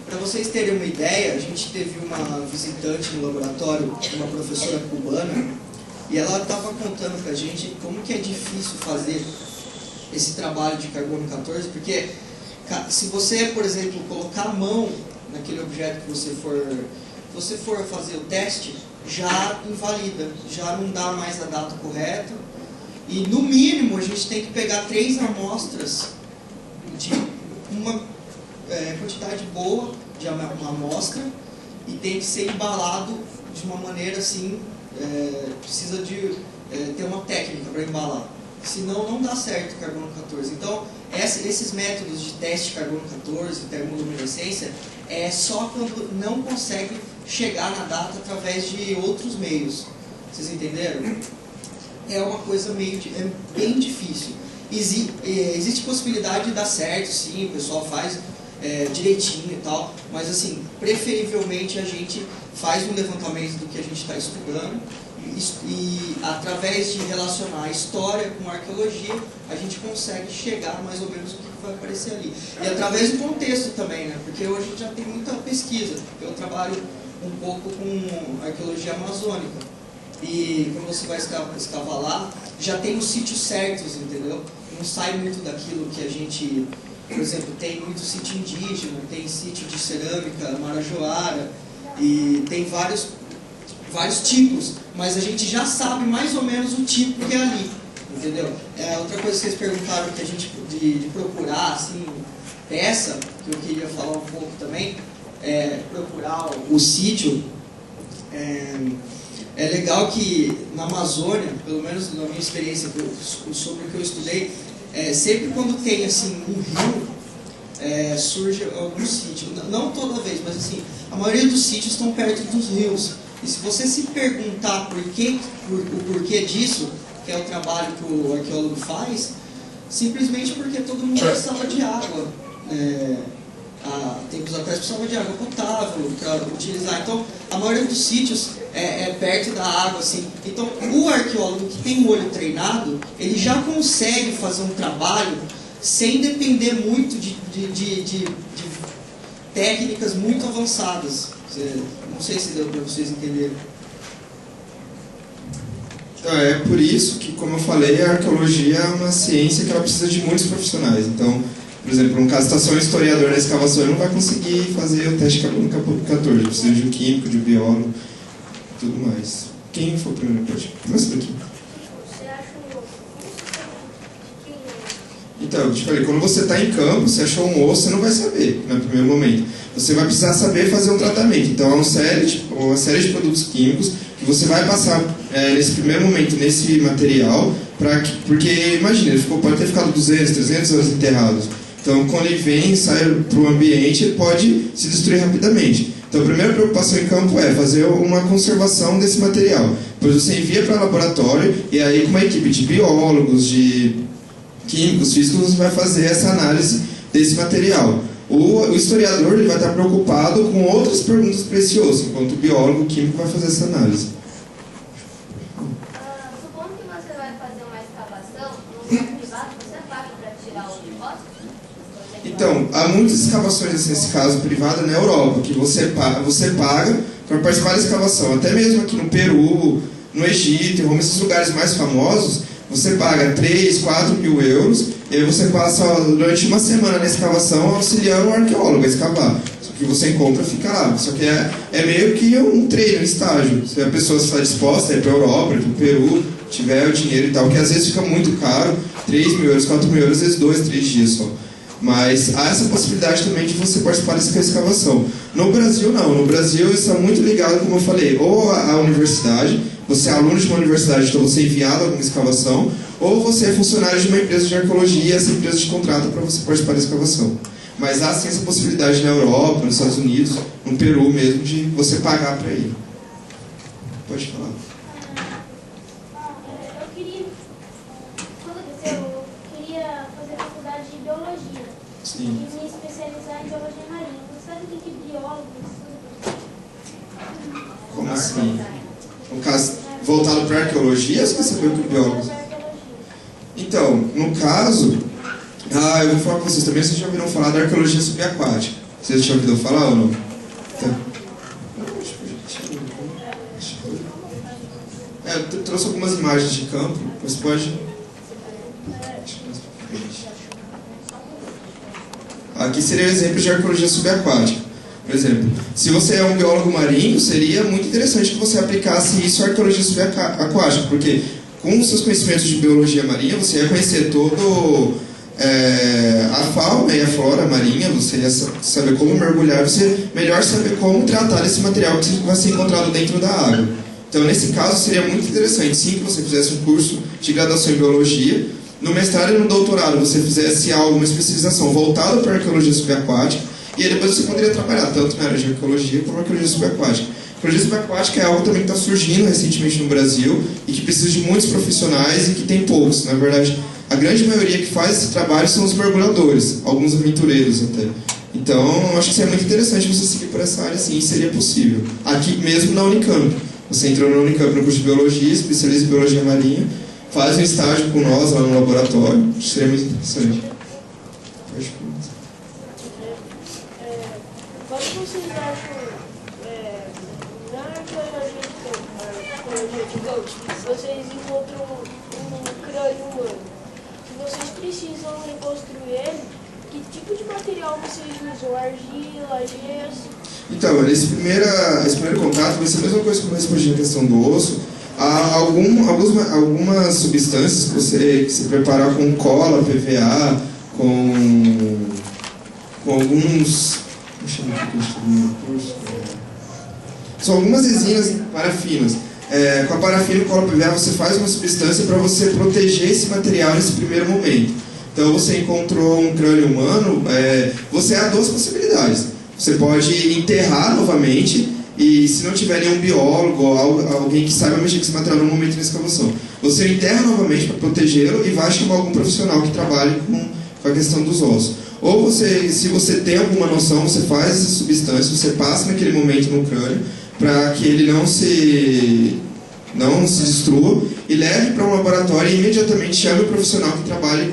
Para vocês terem uma ideia, a gente teve uma visitante no laboratório, uma professora cubana, e ela estava contando para a gente como que é difícil fazer esse trabalho de carbono 14, porque se você, por exemplo, colocar a mão naquele objeto que você for fazer o teste, já invalida, já não dá mais a data correta. E no mínimo a gente tem que pegar 3 amostras de uma quantidade boa de uma amostra, e tem que ser embalado de uma maneira assim, precisa de ter uma técnica para embalar. Senão não dá certo o carbono 14. Então, esses métodos de teste de carbono 14, termoluminescência, é só quando não consegue chegar na data através de outros meios. Vocês entenderam? É uma coisa bem difícil. Existe possibilidade de dar certo, sim, o pessoal faz direitinho e tal, mas assim, preferivelmente a gente faz um levantamento do que a gente está estudando, e através de relacionar a história com a arqueologia, a gente consegue chegar mais ou menos o que vai aparecer ali. E através do contexto também, né? Porque hoje a gente já tem muita pesquisa. Eu trabalho um pouco com arqueologia amazônica. E quando você vai escavar lá, já tem os sítios certos, entendeu? Não sai muito daquilo que a gente... Por exemplo, tem muito sítio indígena, tem sítio de cerâmica, marajoara, e tem vários tipos, mas a gente já sabe mais ou menos o tipo que é ali, entendeu? Outra coisa que vocês perguntaram que a gente de procurar, assim, peça, que eu queria falar um pouco também, procurar o sítio. É legal que na Amazônia, pelo menos na minha experiência sobre o que eu estudei, sempre quando tem assim um rio, surge algum sítio. Não toda vez, mas assim, a maioria dos sítios estão perto dos rios. E se você se perguntar o porquê disso, que é o trabalho que o arqueólogo faz, simplesmente porque todo mundo precisava de água. Há tempos atrás precisava de água potável para utilizar. Então, a maioria dos sítios é perto da água, assim. Então, o arqueólogo que tem um olho treinado, ele já consegue fazer um trabalho sem depender muito de técnicas muito avançadas. Não sei se deu para vocês entenderem. Então, é por isso que, como eu falei, a arqueologia é uma ciência que ela precisa de muitos profissionais. Então, por exemplo, no caso, está só um historiador na escavação, ele não vai conseguir fazer o teste de carbono 14. Precisa de um químico, de um biólogo, tudo mais. Quem foi o primeiro? Pode. Começa daqui. Você acha Então, eu te falei, quando você está em campo, você achou um osso, você não vai saber no primeiro momento. Você vai precisar saber fazer um tratamento. Então, é uma série de produtos químicos que você vai passar nesse primeiro momento, nesse material, porque, imagina, ele pode ter ficado 200, 300 anos enterrado. Então, quando ele vem, sai para o ambiente, ele pode se destruir rapidamente. Então, a primeira preocupação em campo é fazer uma conservação desse material. Depois você envia para o laboratório e aí com uma equipe de biólogos, de químicos, físicos, você vai fazer essa análise desse material. O historiador ele vai estar preocupado com outras perguntas preciosas, enquanto o biólogo, o químico vai fazer essa análise. Supondo que você vai fazer uma escavação no lugar privado, você paga para tirar o depósito? Então, há muitas escavações nesse caso privado na Europa, que você paga para participar da escavação. Até mesmo aqui no Peru, no Egito, em Roma, esses lugares mais famosos, você paga 3, 4 mil euros e aí você passa durante uma semana na escavação auxiliando o arqueólogo a escavar. O que você encontra fica lá. Só que é meio que um treino, um estágio. Se a pessoa está disposta a ir para a Europa, para o Peru, tiver o dinheiro e tal, que às vezes fica muito caro, 3 mil euros, 4 mil euros, às vezes 2, 3 dias só. Mas há essa possibilidade também de você participar dessa escavação. No Brasil, não. No Brasil, isso está muito ligado, como eu falei, ou à universidade, você é aluno de uma universidade, então você é enviado a alguma escavação, ou você é funcionário de uma empresa de arqueologia e essa empresa te contrata para você participar da escavação. Mas há sim essa possibilidade na Europa, nos Estados Unidos, no Peru mesmo, de você pagar para ir. Pode falar. Eu queria fazer faculdade de biologia. Sim. E me especializar em biologia marinha. Você sabe o que biólogo estuda? Como assim? No caso, voltado para a arqueologia, ou você quer saber o que o biólogo... Então, no caso, eu vou falar com vocês também, vocês já ouviram falar da arqueologia subaquática. Vocês já ouviram falar ou não? Então, eu trouxe algumas imagens de campo, você pode... Aqui seria um exemplo de arqueologia subaquática. Por exemplo, se você é um biólogo marinho, seria muito interessante que você aplicasse isso à arqueologia subaquática, porque com os seus conhecimentos de biologia marinha, você ia conhecer todo a fauna e a flora marinha, você ia saber como mergulhar, você melhor saber como tratar esse material que vai ser encontrado dentro da água. Então, nesse caso, seria muito interessante, sim, que você fizesse um curso de graduação em biologia. No mestrado e no doutorado, você fizesse uma especialização voltada para a arqueologia subaquática, e aí depois você poderia trabalhar tanto na área de arqueologia como na arqueologia subaquática. A arqueologia subaquática é algo também que está surgindo recentemente no Brasil e que precisa de muitos profissionais e que tem poucos. Na verdade, a grande maioria que faz esse trabalho são os mergulhadores, alguns aventureiros até. Então, acho que seria muito interessante você seguir por essa área, sim, seria possível. Aqui mesmo na Unicamp. Você entrou na Unicamp no curso de Biologia, especializa em Biologia Marinha, faz um estágio com nós lá no laboratório, seria muito interessante. Pode começar. Quando vocês acham, na arqueologia de campo, vocês encontram um crânio humano. Se vocês precisam reconstruir ele, que tipo de material vocês usam? Argila, gesso? Então, esse primeiro contato vai ser a mesma coisa que eu respondi na questão do osso. Há algumas substâncias que você preparar com cola, PVA, com alguns... Deixa eu ver aqui que eu estou no curso. São algumas resinas parafinas. Com a parafina e cola PVA você faz uma substância para você proteger esse material nesse primeiro momento. Então você encontrou um crânio humano, você há duas possibilidades. Você pode enterrar novamente, e se não tiver nenhum biólogo ou alguém que saiba mexer com esse material no momento da escavação, você enterra novamente para protegê-lo e vai chamar algum profissional que trabalhe com a questão dos ossos. Ou se você tem alguma noção, você faz essa substância, você passa naquele momento no crânio para que ele não se destrua e leve para um laboratório e imediatamente chame o profissional que trabalhe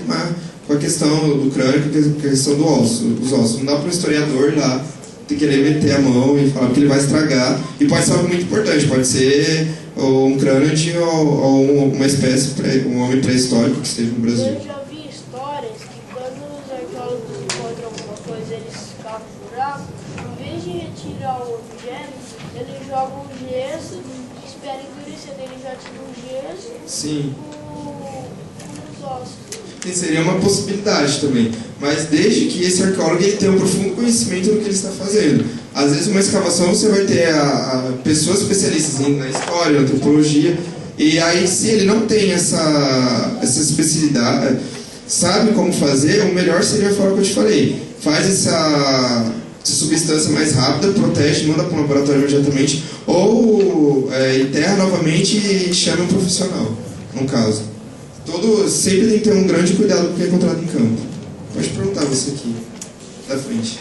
com a questão do crânio, com a questão dos ossos. Não dá para o historiador lá querer meter a mão e falar que ele vai estragar. E pode ser algo muito importante, pode ser um crânio de uma espécie, um homem pré-histórico que esteve no Brasil. Eu já vi histórias que quando os arqueólogos encontram alguma coisa, eles cavam um buraco, em vez de retirar o objeto, eles jogam o gesso, esperam endurecer, eles já tiram o gesso Sim. com os ossos. seria uma possibilidade também. Mas desde que esse arqueólogo ele tenha um profundo conhecimento do que ele está fazendo. Às vezes, uma escavação você vai ter pessoas especialistas na história, na antropologia, e aí, se ele não tem essa especialidade, sabe como fazer, o melhor seria a forma que eu te falei. Faz essa substância mais rápida, protege, manda para o laboratório imediatamente, ou enterra novamente e chama um profissional, no caso. Sempre tem que ter um grande cuidado com o que é encontrado em campo. Pode perguntar você aqui, da frente.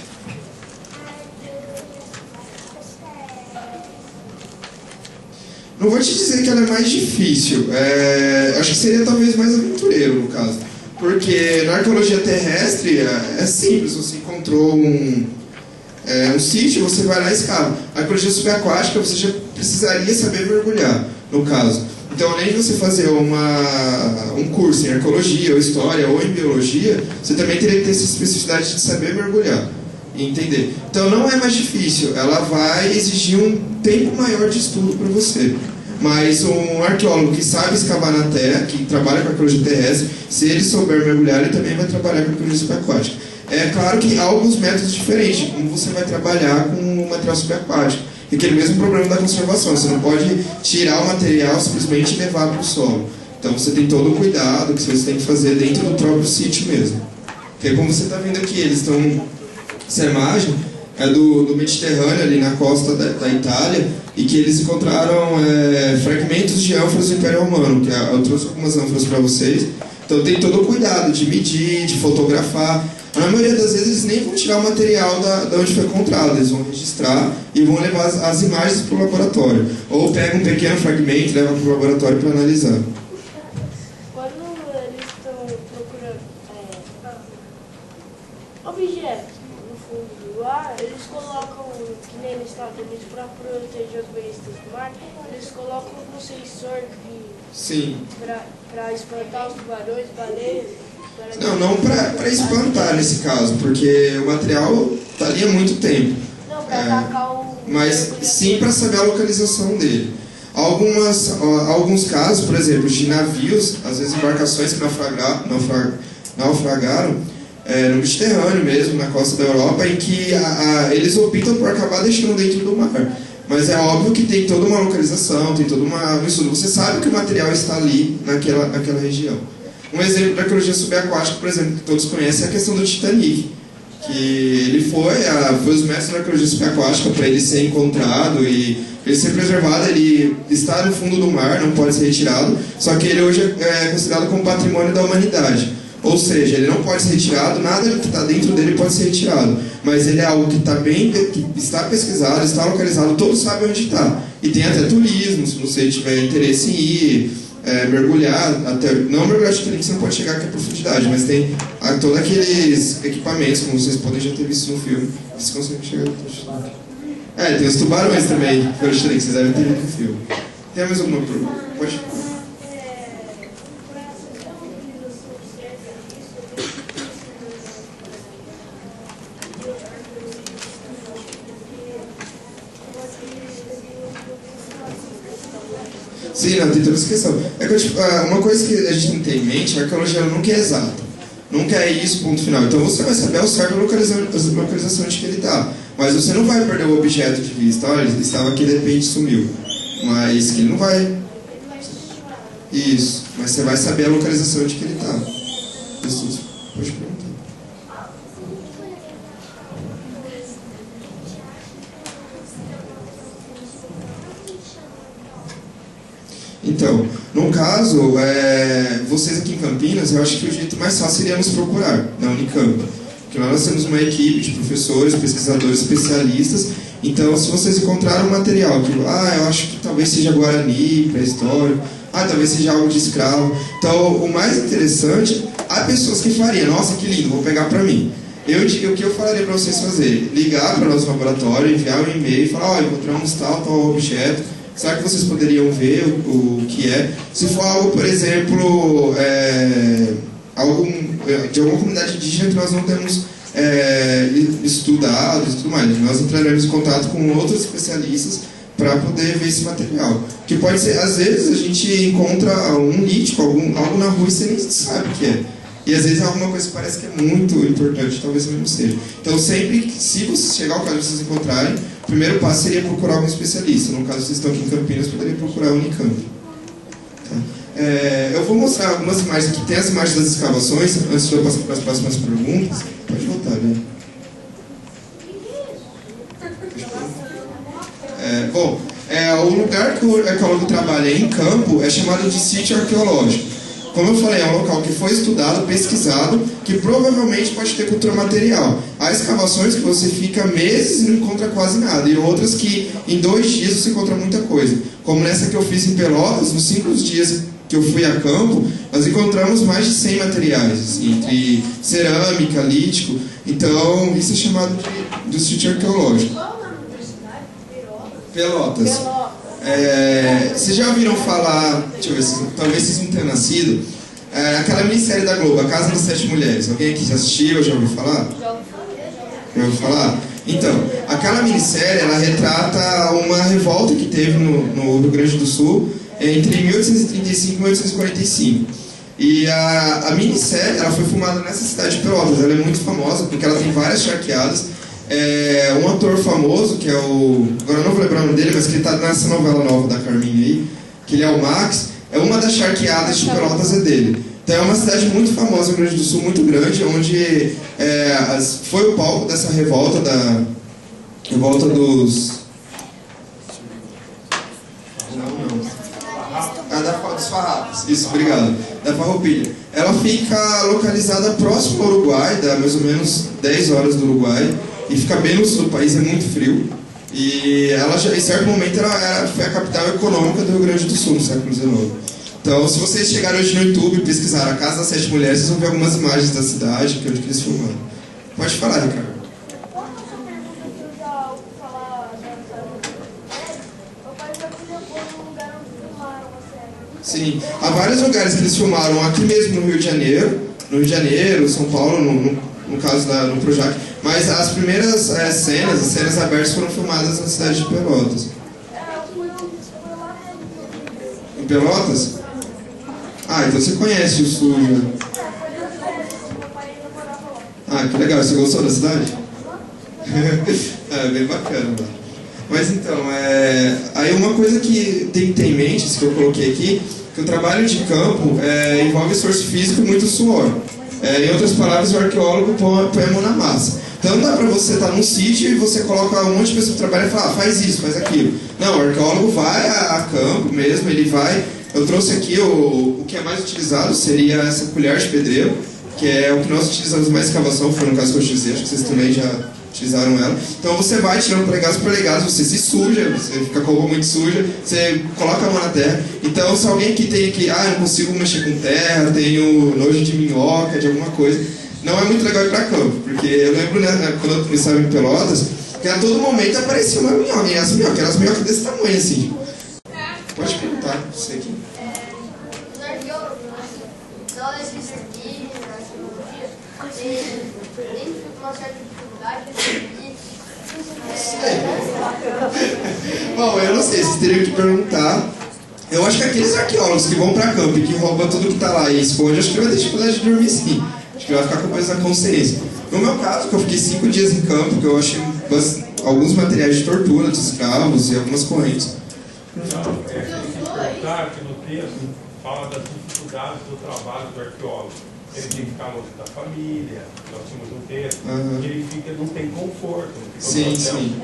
Não vou te dizer que ela é mais difícil, acho que seria talvez mais aventureiro no caso. Porque na arqueologia terrestre é simples, você encontrou um sítio, você vai lá e escava. A arqueologia subaquática você já precisaria saber mergulhar, no caso. Então, além de você fazer um curso em arqueologia, ou história, ou em biologia, você também teria que ter essa especificidade de saber mergulhar e entender. Então, não é mais difícil, ela vai exigir um tempo maior de estudo para você. Mas um arqueólogo que sabe escavar na terra, que trabalha com arqueologia terrestre, se ele souber mergulhar, ele também vai trabalhar com arqueologia subaquática. É claro que há alguns métodos diferentes, como você vai trabalhar com o material subaquático. E aquele mesmo problema da conservação, você não pode tirar o material simplesmente e levar para o solo. Então você tem todo o cuidado que você tem que fazer dentro do próprio sítio mesmo. Porque como você está vendo aqui, eles estão... Essa imagem é do Mediterrâneo, ali na costa da Itália, e que eles encontraram fragmentos de ânforas do Império Romano, que eu trouxe algumas ânforas para vocês. Então tem todo o cuidado de medir, de fotografar. Na maioria das vezes eles nem vão tirar o material da onde foi encontrado, eles vão registrar e vão levar as imagens para o laboratório. Ou pegam um pequeno fragmento e levam para o laboratório para analisar. Quando eles estão procurando objetos no fundo do mar, eles colocam, que nem nos Estados Unidos, para proteger os bestas do mar, eles colocam um sensor para espantar os tubarões, baleias. Não para espantar nesse caso, porque o material está ali há muito tempo. Não, para atacar o... Mas sim para saber a localização dele. Alguns casos, por exemplo, de navios, às vezes embarcações que naufragaram no Mediterrâneo mesmo, na costa da Europa, em que eles optam por acabar deixando dentro do mar. Mas é óbvio que tem toda uma localização, tem todo um estudo. Você sabe que o material está ali, naquela região. Um exemplo da arqueologia subaquática, por exemplo, que todos conhecem, é a questão do Titanic. Que ele foi os métodos da arqueologia subaquática para ele ser encontrado e ele ser preservado. Ele está no fundo do mar, não pode ser retirado, só que ele hoje é considerado como patrimônio da humanidade. Ou seja, ele não pode ser retirado, nada que está dentro dele pode ser retirado. Mas ele é algo que está pesquisado, está localizado, todos sabem onde está. E tem até turismo, se você tiver interesse em ir... mergulhar, não mergulhar de Titanic, você não pode chegar aqui à profundidade, mas tem todos aqueles equipamentos, como vocês podem já ter visto no filme, que você consegue chegar à profundidade. Tem os tubarões também, que foram de Titanic, vocês devem ter visto no filme. Tem mais alguma pergunta? Pode. Sim, não, tem toda essa questão. Uma coisa que a gente tem que ter em mente é que a arqueologia nunca é exata. Nunca é isso, ponto final. Então você vai saber ao certo a localização de que ele está. Mas você não vai perder o objeto de vista. Olha, ele estava aqui e de repente sumiu. Mas que ele não vai... Isso. Mas você vai saber a localização de que ele está. Isso. Pode perguntar. Então, no caso, vocês aqui em Campinas, eu acho que o jeito mais fácil seria nos procurar, na Unicamp. Porque nós temos uma equipe de professores, pesquisadores, especialistas. Então, se vocês encontraram um material que, eu acho que talvez seja Guarani, pré-histórico, talvez seja algo de escravo. Então, o mais interessante, há pessoas que fariam, nossa, que lindo, vou pegar para mim. O que eu falaria para vocês fazer? Ligar para o nosso laboratório, enviar um e-mail e falar, encontramos tal objeto. Será que vocês poderiam ver o que é? Se for algo, por exemplo, de alguma comunidade indígena que nós não temos estudado e tudo mais, nós entraremos em contato com outros especialistas para poder ver esse material. Que pode ser, às vezes, a gente encontra um lítico, algo na rua e você nem sabe o que é. E às vezes é alguma coisa que parece que é muito importante, talvez não seja. Então sempre, se você chegar ao caso de vocês encontrarem, o primeiro passo seria procurar algum especialista. No caso, vocês estão aqui em Campinas, poderia procurar a Unicamp. Tá? Eu vou mostrar algumas imagens aqui. Tem as imagens das escavações, antes de eu passar para as próximas perguntas. Pode voltar, né? O lugar que o arqueólogo trabalha em campo é chamado de sítio arqueológico. Como eu falei, é um local que foi estudado, pesquisado, que provavelmente pode ter cultura material. Há escavações que você fica meses e não encontra quase nada, e outras que em 2 dias você encontra muita coisa. Como nessa que eu fiz em Pelotas, nos 5 dias que eu fui a campo, nós encontramos mais de 100 materiais, assim, entre cerâmica, lítico. Então, isso é chamado de sítio arqueológico. Qual o nome da cidade? Pelotas. Vocês já ouviram falar, deixa eu ver, talvez vocês não tenham nascido, aquela minissérie da Globo, A Casa das 7 Mulheres. Alguém aqui já assistiu ou já ouviu falar? Já ouviu falar? Então, aquela minissérie, ela retrata uma revolta que teve no Rio Grande do Sul entre 1835 e 1845. E a minissérie, ela foi filmada nessa cidade de Pelotas. Ela é muito famosa porque ela tem várias charqueadas. Um ator famoso, que é o... Agora eu não vou lembrar o nome dele, mas que ele está nessa novela nova da Carminha aí, que ele é o Max. Uma das charqueadas de Pelotas é dele. Então é uma cidade muito famosa no Rio Grande do Sul, muito grande, onde foi o palco dessa revolta, revolta dos... dos farrapos. Isso, obrigado. Da Farroupilha. Ela fica localizada próximo ao Uruguai, dá mais ou menos 10 horas do Uruguai, e fica bem no sul do país, é muito frio. E ela já, em certo momento, ela foi a capital econômica do Rio Grande do Sul, no século XIX. Então, se vocês chegarem hoje no YouTube e pesquisar a Casa das 7 Mulheres, vocês vão ver algumas imagens da cidade, que é onde eles filmaram. Pode falar, Ricardo. Qual é essa pergunta que eu já ouvi falar dessa mulher? Meu pai já me levou num lugar onde filmaram a série. Sim, há vários lugares que eles filmaram aqui mesmo no Rio de Janeiro, São Paulo, no caso no Projac, mas as primeiras cenas, as cenas abertas foram filmadas na cidade de Pelotas. Foi lá mesmo. Em Pelotas? Ah, então você conhece o sul, né? Foi meu pai ainda morava lá. Ah, que legal, você gostou da cidade? Bem bacana. Mas então, aí uma coisa que tem que ter em mente, isso que eu coloquei aqui, que o trabalho de campo envolve esforço físico e muito suor. Em outras palavras, o arqueólogo põe a mão na massa. Então não dá pra você estar num sítio e você coloca um monte de pessoas que trabalham e fala, faz isso, faz aquilo. Não, o arqueólogo vai a campo mesmo, ele vai... Eu trouxe aqui o que é mais utilizado, seria essa colher de pedreiro, que é o que nós utilizamos mais em escavação, foi no caso que eu utilizei, acho que vocês também já utilizaram ela. Então você vai tirando polegadas por polegadas, você se suja, você fica com a roupa muito suja, você coloca a mão na terra. Então se alguém aqui tem que, eu não consigo mexer com terra, tenho nojo de minhoca, de alguma coisa, não é muito legal ir pra campo, porque eu lembro, né, quando eu estava em Pelotas, que a todo momento aparecia uma minhoca, e as minhocas, eram as minhocas desse tamanho assim. Pode perguntar, você aqui. Os arqueólogos, na hora de pesquisa, na arqueologia, tem uma certa dificuldade de Bom, eu não sei, vocês teriam que perguntar. Eu acho que aqueles arqueólogos que vão pra campo e que roubam tudo que tá lá e esconde, acho que vai ter dificuldade de dormir sim. Acho que vai ficar com o peso da consciência. No meu caso, que eu fiquei 5 dias em campo, que eu achei alguns materiais de tortura de escravos e algumas correntes. Que no texto fala das dificuldades do trabalho do arqueólogo. Ele tem que ficar longe da família, nós tínhamos um texto, e ele não tem conforto. Sim. Sim,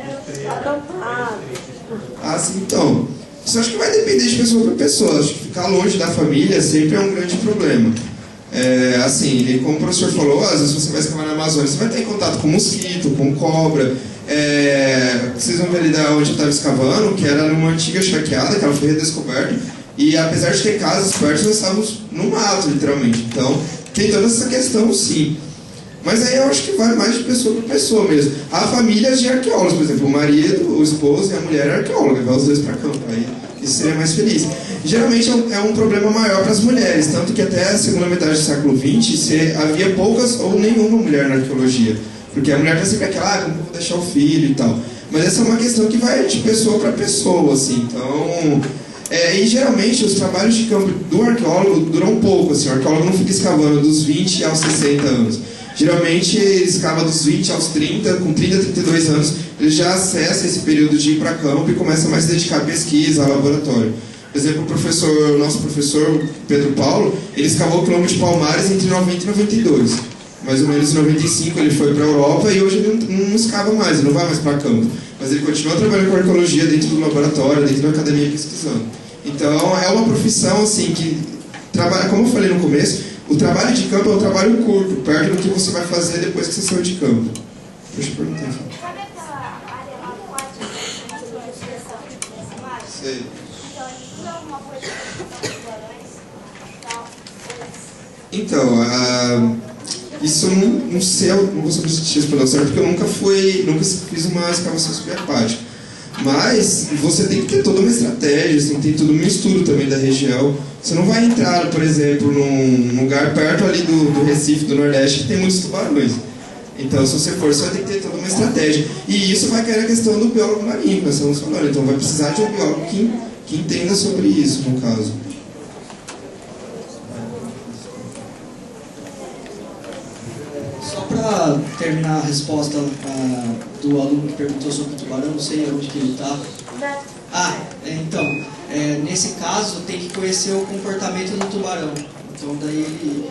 então. Isso acho que vai depender de pessoa para pessoa. Acho que ficar longe da família sempre é um grande problema. Assim, como o professor falou, às vezes você vai escavar na Amazônia, você vai ter contato com mosquito, com cobra. Vocês vão ver ali da onde eu estava escavando, que era numa antiga charqueada, que ela foi redescoberta. E apesar de ter casas perto, nós estávamos no mato, literalmente. Então, tem toda essa questão, sim. Mas aí eu acho que vai mais de pessoa para pessoa mesmo. Há famílias de arqueólogos, por exemplo, o marido, o esposo e a mulher é arqueóloga, vai os dois para campo. Aí isso seria mais feliz. Geralmente é um problema maior para as mulheres, tanto que até a segunda metade do século XX havia poucas ou nenhuma mulher na arqueologia. Porque a mulher está sempre aquela, como eu vou deixar o filho e tal. Mas essa é uma questão que vai de pessoa para pessoa, assim. Então, E geralmente os trabalhos de campo do arqueólogo duram um pouco, assim, o arqueólogo não fica escavando dos 20 aos 60 anos. Geralmente ele escava dos 20 aos 30, com 30, 32 anos, ele já acessa esse período de ir para campo e começa mais a dedicar a pesquisa, a laboratório. Por exemplo, o nosso professor Pedro Paulo, ele escavou o quilômetro de Palmares entre 90 e 92. Mais ou menos em 95 ele foi para a Europa e hoje ele não escava mais, ele não vai mais para campo. Mas ele continua trabalhando com arqueologia dentro do laboratório, dentro da academia pesquisando. Então é uma profissão assim que trabalha, como eu falei no começo, o trabalho de campo é um trabalho curto, perto do que você vai fazer depois que você saiu de campo. Deixa eu perguntar. Sabe aquela área lá do pátio que você falou dessa área? Sei. Então, isso é alguma coisa que os tubarões e tal? Então, isso eu não sei, não vou saber te responder certo, porque eu nunca fiz uma escavação subaquática. Mas você tem que ter toda uma estratégia, assim, tem todo um estudo também da região. Você não vai entrar, por exemplo, num lugar perto ali do Recife, do Nordeste, que tem muitos tubarões. Então, se você for, você vai ter que ter toda uma estratégia. E isso vai cair na questão do biólogo marinho, que nós estamos falando. Então, vai precisar de um biólogo que entenda sobre isso, no caso. Só para terminar a resposta do aluno que perguntou sobre o tubarão, não sei onde que ele está. Então, nesse caso tem que conhecer o comportamento do tubarão. Então daí ele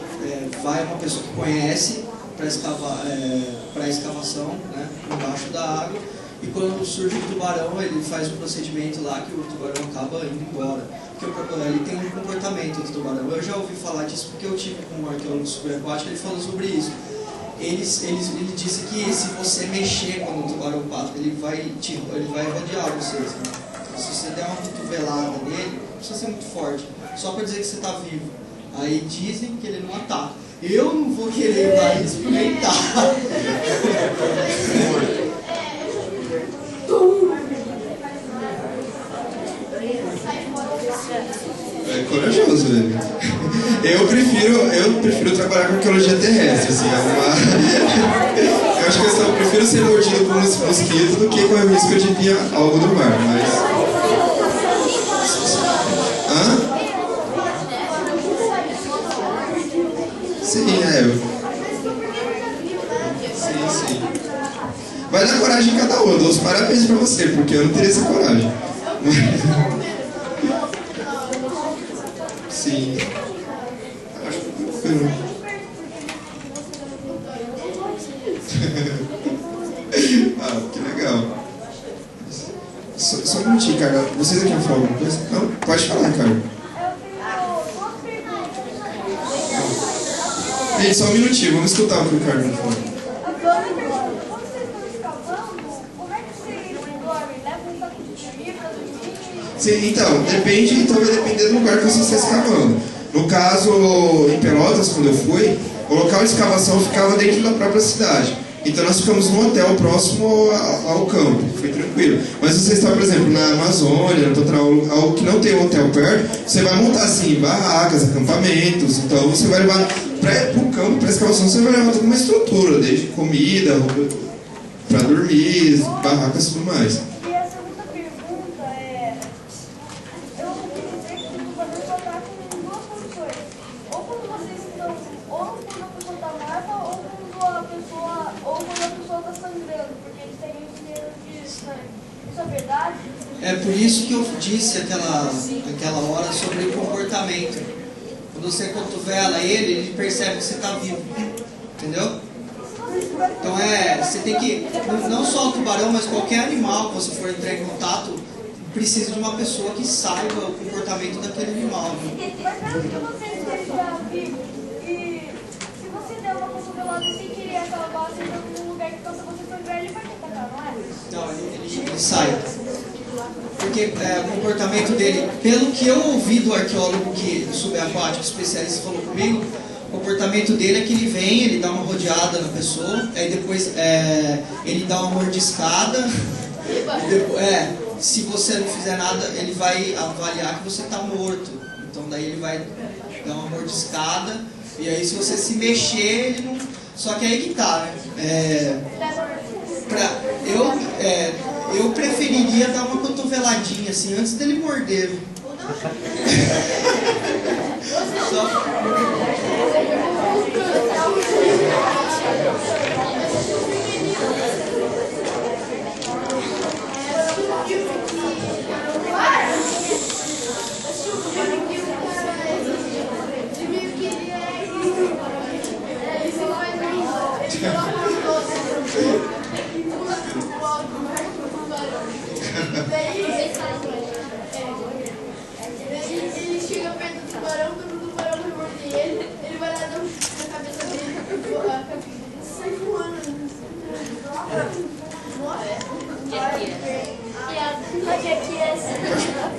vai uma pessoa que conhece para a escavação, né, embaixo da água, e quando surge o tubarão ele faz um procedimento lá que o tubarão acaba indo embora. Porque ele tem um comportamento do tubarão. Eu já ouvi falar disso porque eu tive com um arqueólogo subaquático, ele falou sobre isso. Ele disse que se você mexer quando o tubarão passa, ele vai rodear você. Assim. Então, se você der uma cotovelada nele, não precisa ser muito forte, só para dizer que você está vivo. Aí dizem que ele não ataca. Eu não vou querer ir lá e experimentar. É corajoso, velho. Eu prefiro trabalhar com arqueologia terrestre, assim, eu acho que eu prefiro ser mordido por um mosquito do que correr o risco de vir algo do mar, mas... Hã? Sim, Sim. Vai dar coragem em cada um, eu dou os parabéns pra você, porque eu não teria essa coragem. Sim. Acho que que legal. Só um minutinho, cara. Vocês aqui vão falar alguma coisa? Não? Pode falar, cara. Gente, só um minutinho. Vamos escutar o que o Ricardo vai falar. Sim, então, vai depender do lugar que você está escavando. No caso, em Pelotas, quando eu fui, o local de escavação ficava dentro da própria cidade. Então nós ficamos num hotel próximo ao campo, foi tranquilo. Mas se você está, por exemplo, na Amazônia, algo que não tem um hotel perto, você vai montar assim, barracas, acampamentos. Então você vai levar para o campo, para a escavação, você vai levar toda uma estrutura, desde comida, roupa para dormir, barracas e tudo mais. É por isso que eu disse aquela hora sobre o comportamento. Quando você cotovela ele percebe que você está vivo. Entendeu? Então você tem que, não só o tubarão, mas qualquer animal que você for entrar em contato, precisa de uma pessoa que saiba o comportamento daquele animal. Né? Mas caso que você esteja vivo e se você der uma cotovelada sem querer aquela bola, você está num lugar que quando você for ver, ele vai te atacar, não é? Não, ele sai. Porque o comportamento dele, pelo que eu ouvi do arqueólogo subaquático especialista falou comigo, o comportamento dele é que ele vem, ele dá uma rodeada na pessoa, aí depois ele dá uma mordiscada, e depois, se você não fizer nada, ele vai avaliar que você está morto. Então daí ele vai dar uma mordiscada, e aí se você se mexer, ele não... Só que aí que tá, né? Eu preferiria dar uma cotoveladinha assim antes dele morder. Ele chega perto do tubarão, quando o tubarão vai morder ele, ele vai lá dar um chute na cabeça dele, a cabeça dele sai voando.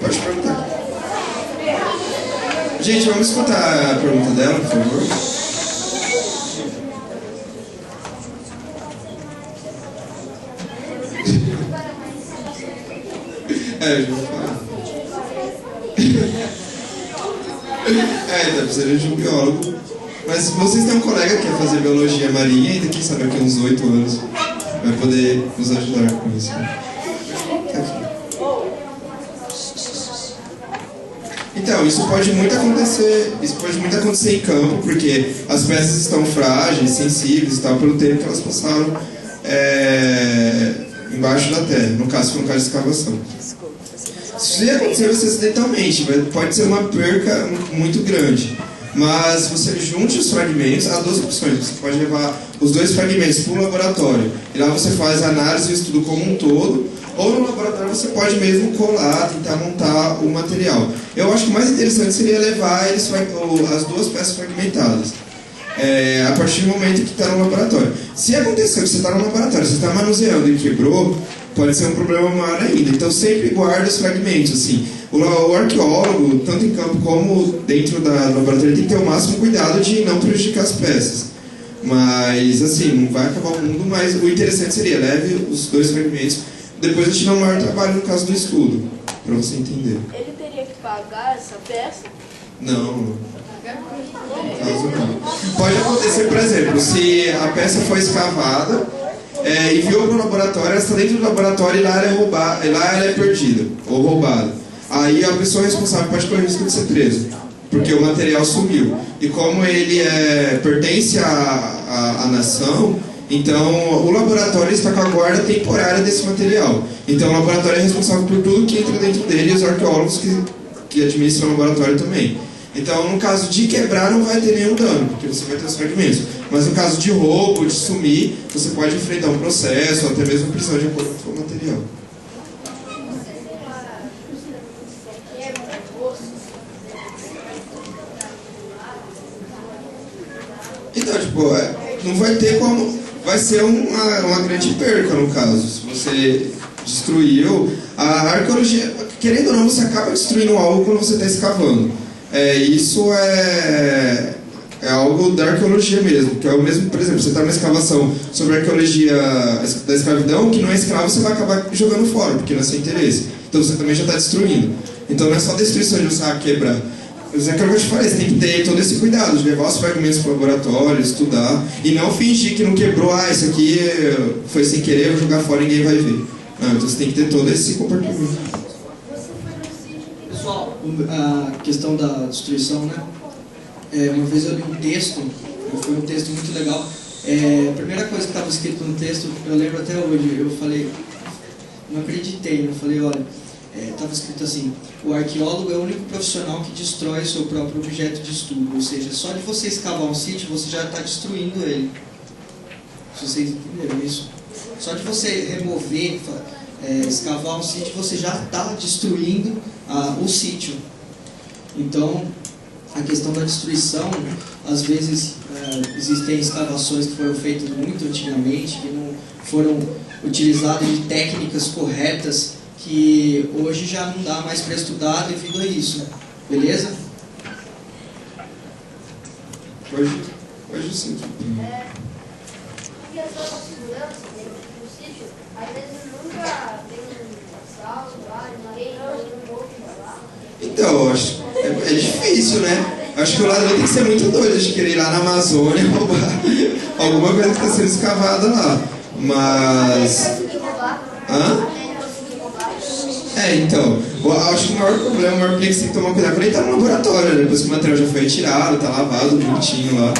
Pode perguntar. Gente, vamos escutar a pergunta dela, por favor. Eu vou falar. Tá precisando de um biólogo. Mas se vocês têm um colega que quer fazer biologia marinha, ainda quem sabe daqui uns 8 anos vai poder nos ajudar com isso. Então, isso pode muito acontecer em campo, porque as peças estão frágeis, sensíveis e tal, pelo tempo que elas passaram embaixo da terra, no caso foi um caso de escavação. Se acontecer acidentalmente, pode ser uma perca muito grande. Mas se você junte os fragmentos, há duas opções. Você pode levar os 2 fragmentos para o laboratório, e lá você faz a análise e o estudo como um todo, ou no laboratório você pode mesmo colar, tentar montar o material. Eu acho que o mais interessante seria levar as 2 peças fragmentadas, a partir do momento que está no laboratório. Se acontecer que você está no laboratório, você está manuseando e quebrou, pode ser um problema maior ainda. Então sempre guarda os fragmentos, assim. O arqueólogo, tanto em campo como dentro do laboratório, tem que ter o máximo cuidado de não prejudicar as peças. Mas, assim, não vai acabar o mundo, mas o interessante seria, leve os 2 fragmentos, depois a gente dá um maior trabalho no caso do estudo, para você entender. Ele teria que pagar essa peça? Não. No caso não. Pode acontecer, por exemplo, se a peça foi escavada, enviou para o laboratório, ela está dentro do laboratório e lá ela é perdida ou roubada. Aí a pessoa responsável pode correr o risco de ser presa, porque o material sumiu. E como ele pertence à nação, então o laboratório está com a guarda temporária desse material. Então o laboratório é responsável por tudo que entra dentro dele e os arqueólogos que administram o laboratório também. Então, no caso de quebrar, não vai ter nenhum dano, porque você vai ter os fragmentos. Mas no caso de roubo, de sumir, você pode enfrentar um processo, ou até mesmo prisão de acordo com o material. Então, tipo, não vai ter como... Vai ser uma grande perca, no caso. Se você destruiu... A arqueologia, querendo ou não, você acaba destruindo algo quando você está escavando. Isso é algo da arqueologia mesmo, que é o mesmo, por exemplo, você está numa escavação sobre a arqueologia da escravidão, que não é escravo, você vai acabar jogando fora, porque não é seu interesse. Então você também já está destruindo. Então não é só destruição de você quebrar. Mas é aquilo que eu te falei, você tem que ter todo esse cuidado de levar os fragmentos para o laboratório, estudar, e não fingir que não quebrou, isso aqui foi sem querer, eu vou jogar fora e ninguém vai ver. Não, então você tem que ter todo esse comportamento. Pessoal, a questão da destruição, né? Uma vez eu li um texto, foi um texto muito legal. A primeira coisa que estava escrito no texto, eu lembro até hoje, eu falei, não acreditei, eu falei, olha, estava escrito assim: o arqueólogo é o único profissional que destrói o seu próprio objeto de estudo, ou seja, só de você escavar um sítio, você já está destruindo ele. Se vocês entenderam isso? Só de você remover, escavar um sítio, você já está destruindo o sítio. Então, a questão da destruição, às vezes existem escavações que foram feitas muito antigamente, que não foram utilizadas de técnicas corretas, que hoje já não dá mais para estudar devido a isso. Beleza? Hoje sim. E a sua segurança dentro do sítio, às vezes nunca tem um assalto lá, ninguém não ouve falar. Então, acho é difícil, né? Acho que o ladrão tem que ser muito doido de querer ir lá na Amazônia e roubar alguma coisa que está sendo escavada lá. Mas... Hã? Então, eu acho que o maior problema, o maior perigo que você tem que tomar cuidado quando ele tá no laboratório, né? Depois que o material já foi retirado, tá lavado, bonitinho lá.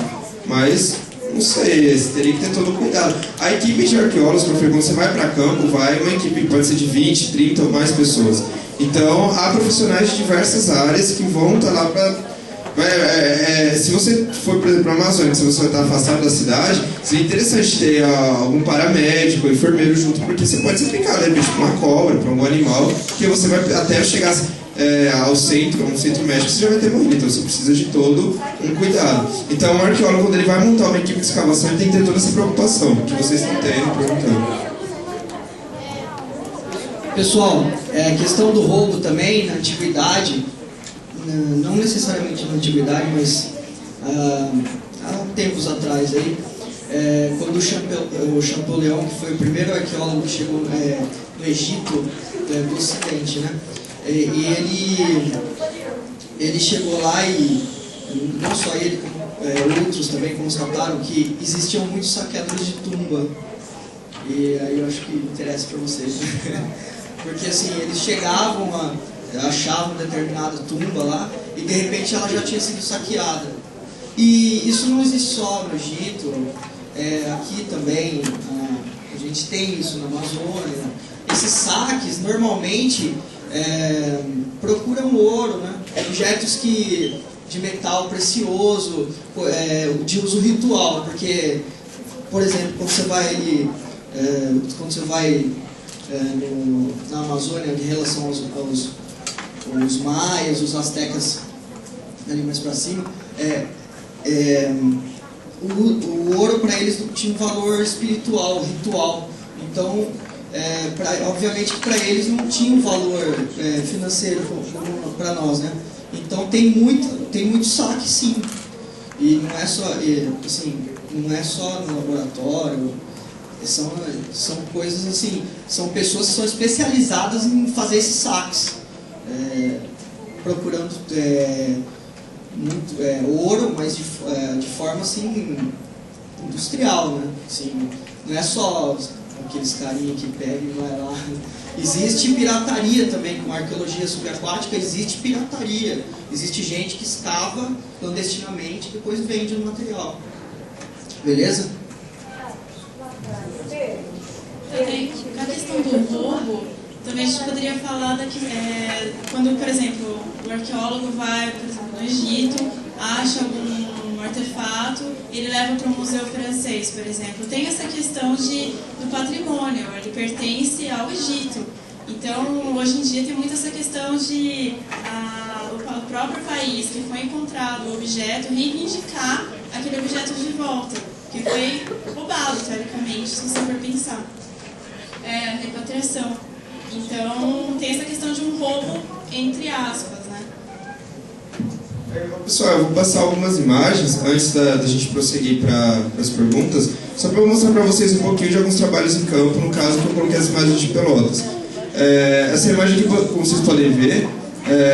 Mas, não sei, você teria que ter todo o cuidado. A equipe de arqueólogos, quando você vai para campo, vai uma equipe que pode ser de 20, 30 ou mais pessoas. Então, há profissionais de diversas áreas que vão estar lá para... se você for, por exemplo, para a Amazônia, se você vai estar afastado da cidade, seria interessante ter algum paramédico, enfermeiro junto, porque você pode se aplicar, né, para uma cobra, para algum animal, porque você vai até chegar ao centro, a um centro médico, você já vai ter morrido, então você precisa de todo um cuidado. Então, o arqueólogo, quando ele vai montar uma equipe de escavação, ele tem que ter toda essa preocupação, que vocês não têm perguntando. Pessoal, a questão do roubo também, na antiguidade, não necessariamente na antiguidade, mas há tempos atrás aí, quando o Champollion, que foi o primeiro arqueólogo que chegou no Egito do Ocidente, né? E ele chegou lá e não só ele, como outros também constataram que existiam muitos saqueadores de tumba. E aí eu acho que interessa para vocês. Porque assim, eles chegavam, achavam determinada tumba lá e de repente ela já tinha sido saqueada. E isso não existe só no Egito, aqui também a gente tem isso na Amazônia. Esses saques normalmente procuram ouro, né? Objetos de metal precioso, de uso ritual, porque, por exemplo, quando você vai na Amazônia em relação aos maias, os astecas ali mais para cima, o ouro para eles tinha um valor espiritual, ritual. Então, obviamente que para eles não tinha um valor financeiro como para nós, né? Então tem muito saque, sim. E não é só não é só no laboratório. São coisas assim, são pessoas que são especializadas em fazer esses saques, procurando ouro, mas de forma assim industrial, né? Assim, não é só aqueles carinhas que pegam e vai lá. Existe pirataria também, com arqueologia subaquática, existe pirataria. Existe gente que escava clandestinamente e depois vende o material. Beleza? Também, a questão do roubo, também a gente poderia falar quando, por exemplo, o arqueólogo vai, por exemplo, no Egito, acha algum artefato, ele leva para um museu francês, por exemplo. Tem essa questão do patrimônio, ele pertence ao Egito. Então, hoje em dia tem muito essa questão de o próprio país que foi encontrado o objeto reivindicar aquele objeto de volta, que foi roubado, teoricamente, se você for pensar. Repatriação. Então, tem essa questão de um roubo, entre aspas, né? Pessoal, eu vou passar algumas imagens antes da gente prosseguir para as perguntas, só para eu mostrar para vocês um pouquinho de alguns trabalhos em campo, no caso que eu coloquei as imagens de Pelotas. Essa imagem aqui, como vocês podem ver,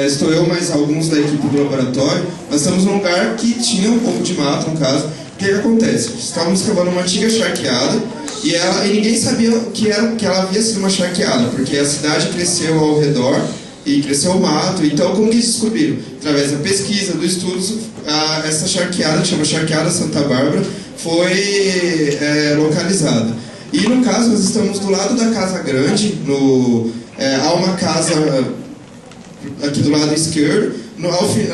estou eu mais alguns da equipe do laboratório. Nós estamos num lugar que tinha um pouco de mato, no caso. O que acontece? Estávamos cavando uma antiga charqueada e ninguém sabia que ela havia sido uma charqueada, porque a cidade cresceu ao redor e cresceu o mato. Então, como que eles descobriram? Através da pesquisa, do estudo, essa charqueada, que chama Charqueada Santa Bárbara, foi localizada. E no caso, nós estamos do lado da Casa Grande, há uma casa aqui do lado esquerdo,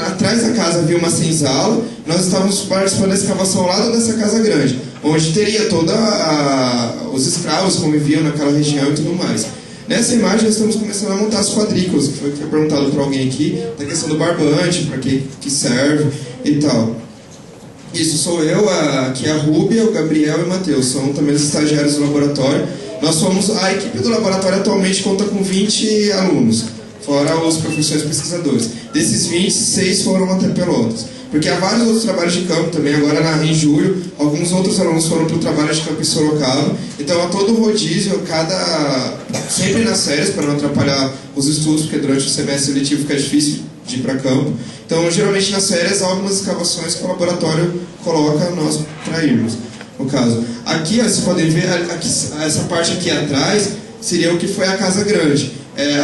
atrás da casa havia uma senzala, nós estávamos participando da escavação ao lado dessa Casa Grande, onde teria os escravos conviviam naquela região e tudo mais. Nessa imagem nós estamos começando a montar as quadrículas, que foi perguntado para alguém aqui, da questão do barbante, para que serve e tal. Isso sou eu, aqui é a Rúbia, o Gabriel e o Matheus, são também os estagiários do laboratório. A equipe do laboratório atualmente conta com 20 alunos, fora os professores pesquisadores. Desses 20, 6 foram até Pelotas. Porque há vários outros trabalhos de campo também, agora em julho, alguns outros alunos foram para o trabalho de campo em Sorocaba. Então, há todo o rodízio, sempre nas férias, para não atrapalhar os estudos, porque durante o semestre letivo fica difícil de ir para campo. Então, geralmente nas férias, há algumas escavações que o laboratório coloca nós para irmos. No caso, aqui, vocês podem ver, essa parte aqui atrás seria o que foi a Casa Grande.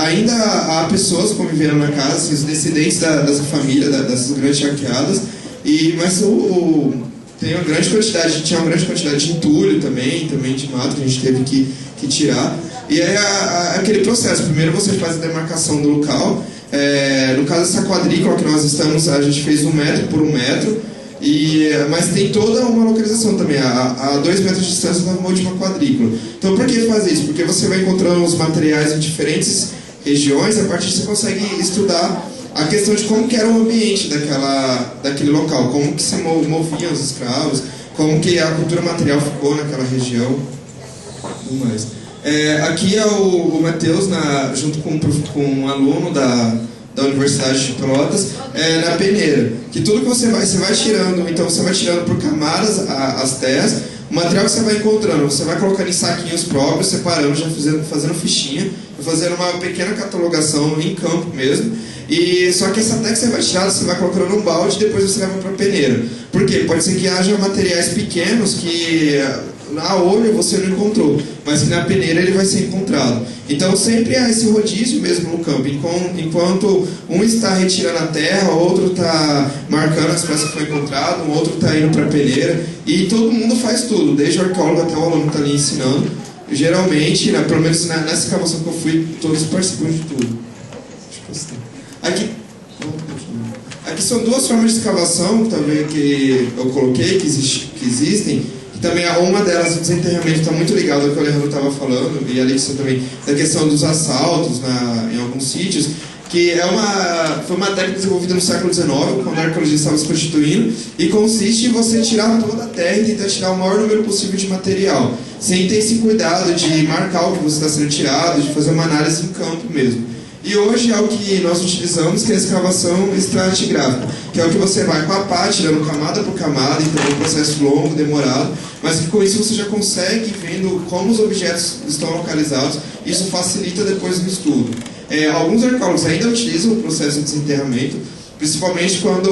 ainda há pessoas que conviveram na casa, assim, os descendentes dessa família, dessas grandes charqueadas, mas tinha uma grande quantidade de entulho também de mato que a gente teve que tirar. E aí aquele processo, primeiro você faz a demarcação do local. No caso dessa quadrícula que nós estamos, a gente fez 1 metro por 1 metro, mas tem toda uma localização também, a 2 metros de distância da última quadrícula. Então por que fazer isso? Porque você vai encontrando os materiais em diferentes regiões, a partir disso você consegue estudar a questão de como que era o ambiente daquele local, como que se moviam os escravos, como que a cultura material ficou naquela região, tudo mais. Aqui é o Matheus, junto com um aluno da Universidade de Pelotas, na peneira. Que tudo que você vai tirando, então você vai tirando por camadas as terras, o material que você vai encontrando, você vai colocando em saquinhos próprios, separando, já fazendo fichinha, fazendo uma pequena catalogação em campo mesmo. Só que essa terra que você vai tirar, você vai colocando num balde e depois você leva para a peneira. Por quê? Pode ser que haja materiais pequenos que a olho você não encontrou, mas que na peneira ele vai ser encontrado. Então sempre há esse rodízio mesmo no campo, enquanto um está retirando a terra, outro está marcando as peças que foi encontrado, um outro está indo para a peneira, e todo mundo faz tudo, desde o arqueólogo até o aluno que está ali ensinando. Geralmente, pelo menos nessa escavação que eu fui, todos participam de tudo. Aqui são 2 formas de escavação também que eu coloquei, que existem. Também uma delas, o desenterramento, está muito ligado ao que o Alejandro estava falando, e a Letícia também, da questão dos assaltos em alguns sítios, que foi uma técnica desenvolvida no século XIX, quando a arqueologia estava se constituindo, e consiste em você tirar toda a terra e tentar tirar o maior número possível de material, sem ter esse cuidado de marcar o que você está sendo tirado, de fazer uma análise em campo mesmo. E hoje é o que nós utilizamos, que é a escavação estratigráfica, que é o que você vai com a pá, tirando camada por camada, então é um processo longo, demorado, mas que com isso você já consegue vendo como os objetos estão localizados, isso facilita depois no estudo. Alguns arqueólogos ainda utilizam o processo de desenterramento, principalmente quando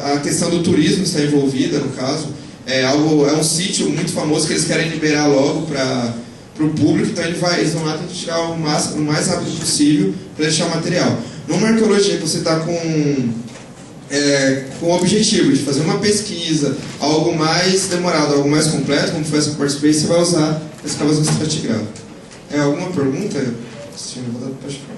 a questão do turismo está envolvida, no caso. É um sítio muito famoso que eles querem liberar logo para o público, então eles vão lá tentar tirar o mais rápido possível para deixar o material. Numa arqueologia que você está com o objetivo de fazer uma pesquisa, algo mais demorado, algo mais completo, como foi essa que eu participei, você vai usar a escavação estratigráfica. Alguma pergunta? Cristina, vou dar para falar.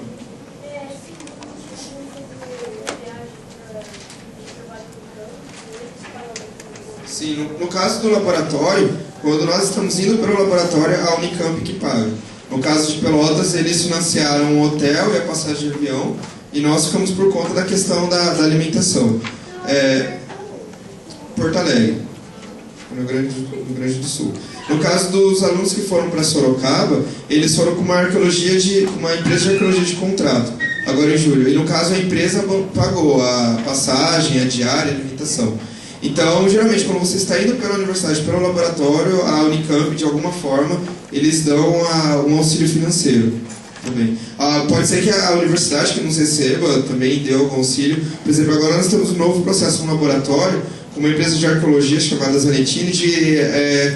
Sim, no caso do laboratório, quando nós estamos indo para o laboratório, a Unicamp que paga. No caso de Pelotas, eles financiaram um hotel e a passagem de avião, e nós ficamos por conta da questão da alimentação. Porto Alegre, no Rio Grande do Sul. No caso dos alunos que foram para Sorocaba, eles foram com uma empresa de arqueologia de contrato, agora em julho. E no caso a empresa pagou a passagem, a diária, a alimentação. Então, geralmente, quando você está indo pela universidade, pelo laboratório, a Unicamp, de alguma forma, eles dão um auxílio financeiro também. Pode ser que a universidade que nos receba também dê algum auxílio. Por exemplo, agora nós temos um novo processo no laboratório, com uma empresa de arqueologia chamada Zanettini, de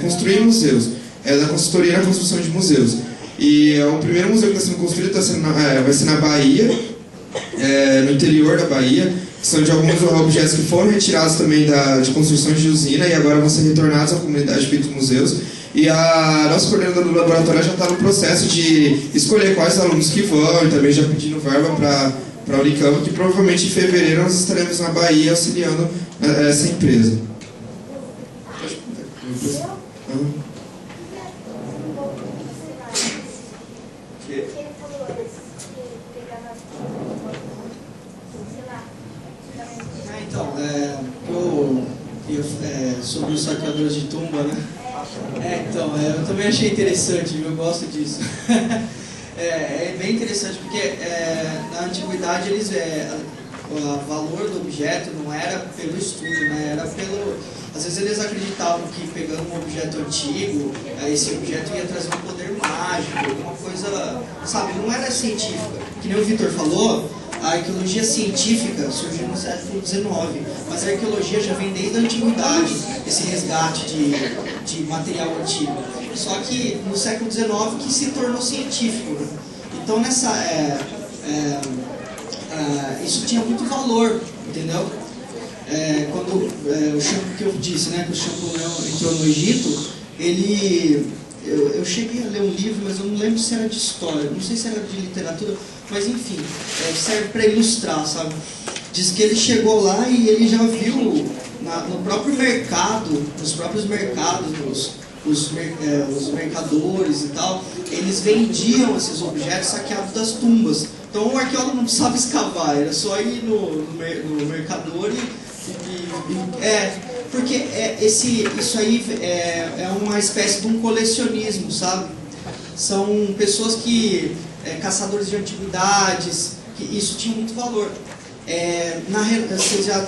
construir museus. Da consultoria na construção de museus. E o primeiro museu que está sendo construído vai ser na Bahia, no interior da Bahia, que são de alguns objetos que foram retirados também de construções de usina e agora vão ser retornados à comunidade feitos museus. E a nossa coordenadora do laboratório já está no processo de escolher quais alunos que vão, e também já pedindo verba para a Unicamp, que provavelmente em fevereiro nós estaremos na Bahia auxiliando essa empresa. Sobre os saqueadores de tumba, né? Eu também achei interessante, eu gosto disso. É bem interessante porque na antiguidade o valor do objeto não era pelo estudo, né? Era pelo... Às vezes eles acreditavam que pegando um objeto antigo, esse objeto ia trazer um poder mágico, alguma coisa, sabe? Não era científica. Que nem o Vitor falou, a arqueologia científica surgiu no século XIX, mas a arqueologia já vem desde a antiguidade, esse resgate de material antigo. Só que no século XIX que se tornou científico, né? Então isso tinha muito valor, entendeu? Quando o Shampoo que eu disse, né, que o Shampoo entrou no Egito, eu cheguei a ler um livro, mas eu não lembro se era de história, não sei se era de literatura, mas enfim, serve para ilustrar, sabe? Diz que ele chegou lá e ele já viu no próprio mercado, nos próprios mercados, os mercadores e tal, eles vendiam esses objetos saqueados das tumbas. Então o arqueólogo não precisava escavar, era só ir no mercador porque isso aí é uma espécie de um colecionismo, sabe? São pessoas caçadores de antiguidades, que isso tinha muito valor.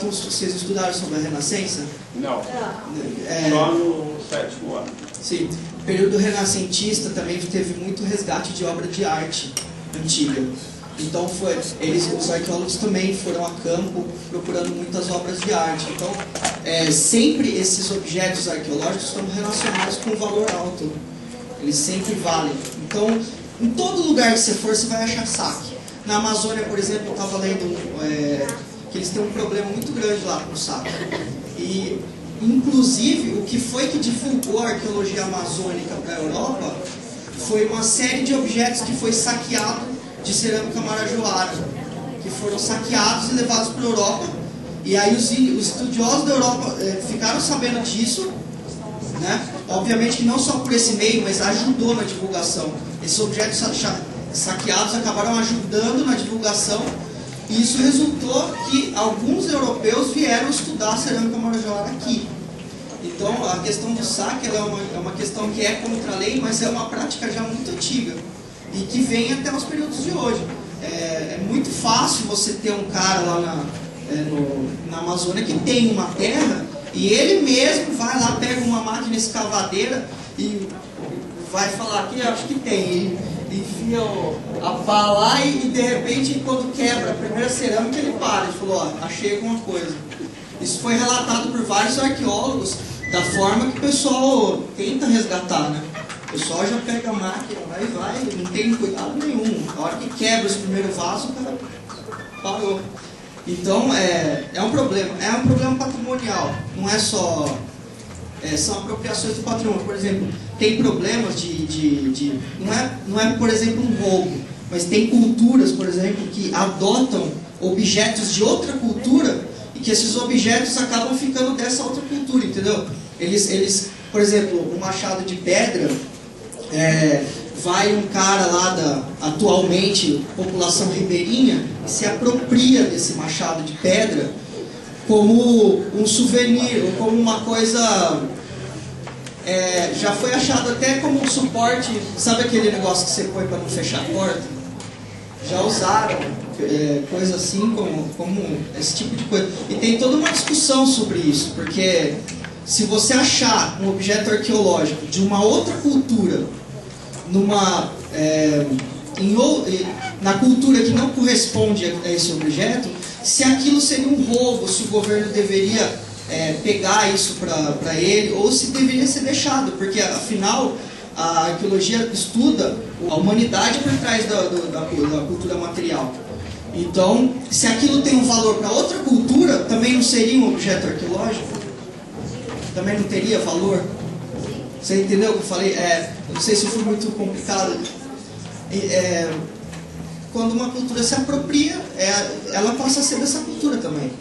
Vocês estudaram sobre a Renascença? Não. Só no 7º ano. Sim. O período renascentista também teve muito resgate de obra de arte antiga. Então os arqueólogos também foram a campo procurando muitas obras de arte. Então sempre esses objetos arqueológicos estão relacionados com um valor alto. Eles sempre valem. Então em todo lugar que você for, você vai achar saque. Na Amazônia, por exemplo, eu estava lendo que eles têm um problema muito grande lá com o saque. E inclusive o que foi que divulgou a arqueologia amazônica para a Europa foi uma série de objetos que foi saqueado de cerâmica marajoara, que foram saqueados e levados para a Europa. E aí os estudiosos da Europa ficaram sabendo disso, né? Obviamente que não só por esse meio, mas ajudou na divulgação. Esses objetos saqueados acabaram ajudando na divulgação, e isso resultou que alguns europeus vieram estudar a cerâmica marajoara aqui. Então a questão do saque é uma questão que é contra a lei, mas é uma prática já muito antiga e que vem até os períodos de hoje. É muito fácil você ter um cara lá na Amazônia que tem uma terra e ele mesmo vai lá, pega uma máquina escavadeira e vai falar aqui, acho que tem, enfia a pá lá e de repente, quando quebra a primeira cerâmica, ele para e falou, achei alguma coisa. Isso foi relatado por vários arqueólogos da forma que o pessoal tenta resgatar, né? O pessoal já pega a máquina, vai, não tem cuidado nenhum. Na hora que quebra esse primeiro vaso, o cara parou. Então, é um problema patrimonial. Não é só... são apropriações do patrimônio. Por exemplo, tem problemas não é, por exemplo, um roubo, mas tem culturas, por exemplo, que adotam objetos de outra cultura e que esses objetos acabam ficando dessa outra cultura, entendeu? Eles por exemplo, um machado de pedra, vai um cara lá atualmente, população ribeirinha, e se apropria desse machado de pedra como um souvenir, ou como uma coisa... já foi achado até como um suporte, sabe aquele negócio que você põe para não fechar a porta? Já usaram coisa assim, como esse tipo de coisa. E tem toda uma discussão sobre isso, porque se você achar um objeto arqueológico de uma outra cultura, na cultura que não corresponde a esse objeto, se aquilo seria um roubo, se o governo deveria pegar isso para ele, ou se deveria ser deixado, porque afinal a arqueologia estuda a humanidade por trás da cultura material. Então, se aquilo tem um valor para outra cultura, também não seria um objeto arqueológico? Também não teria valor? Você entendeu o que eu falei? Não sei se foi muito complicado. Quando uma cultura se apropria, ela passa a ser dessa cultura também.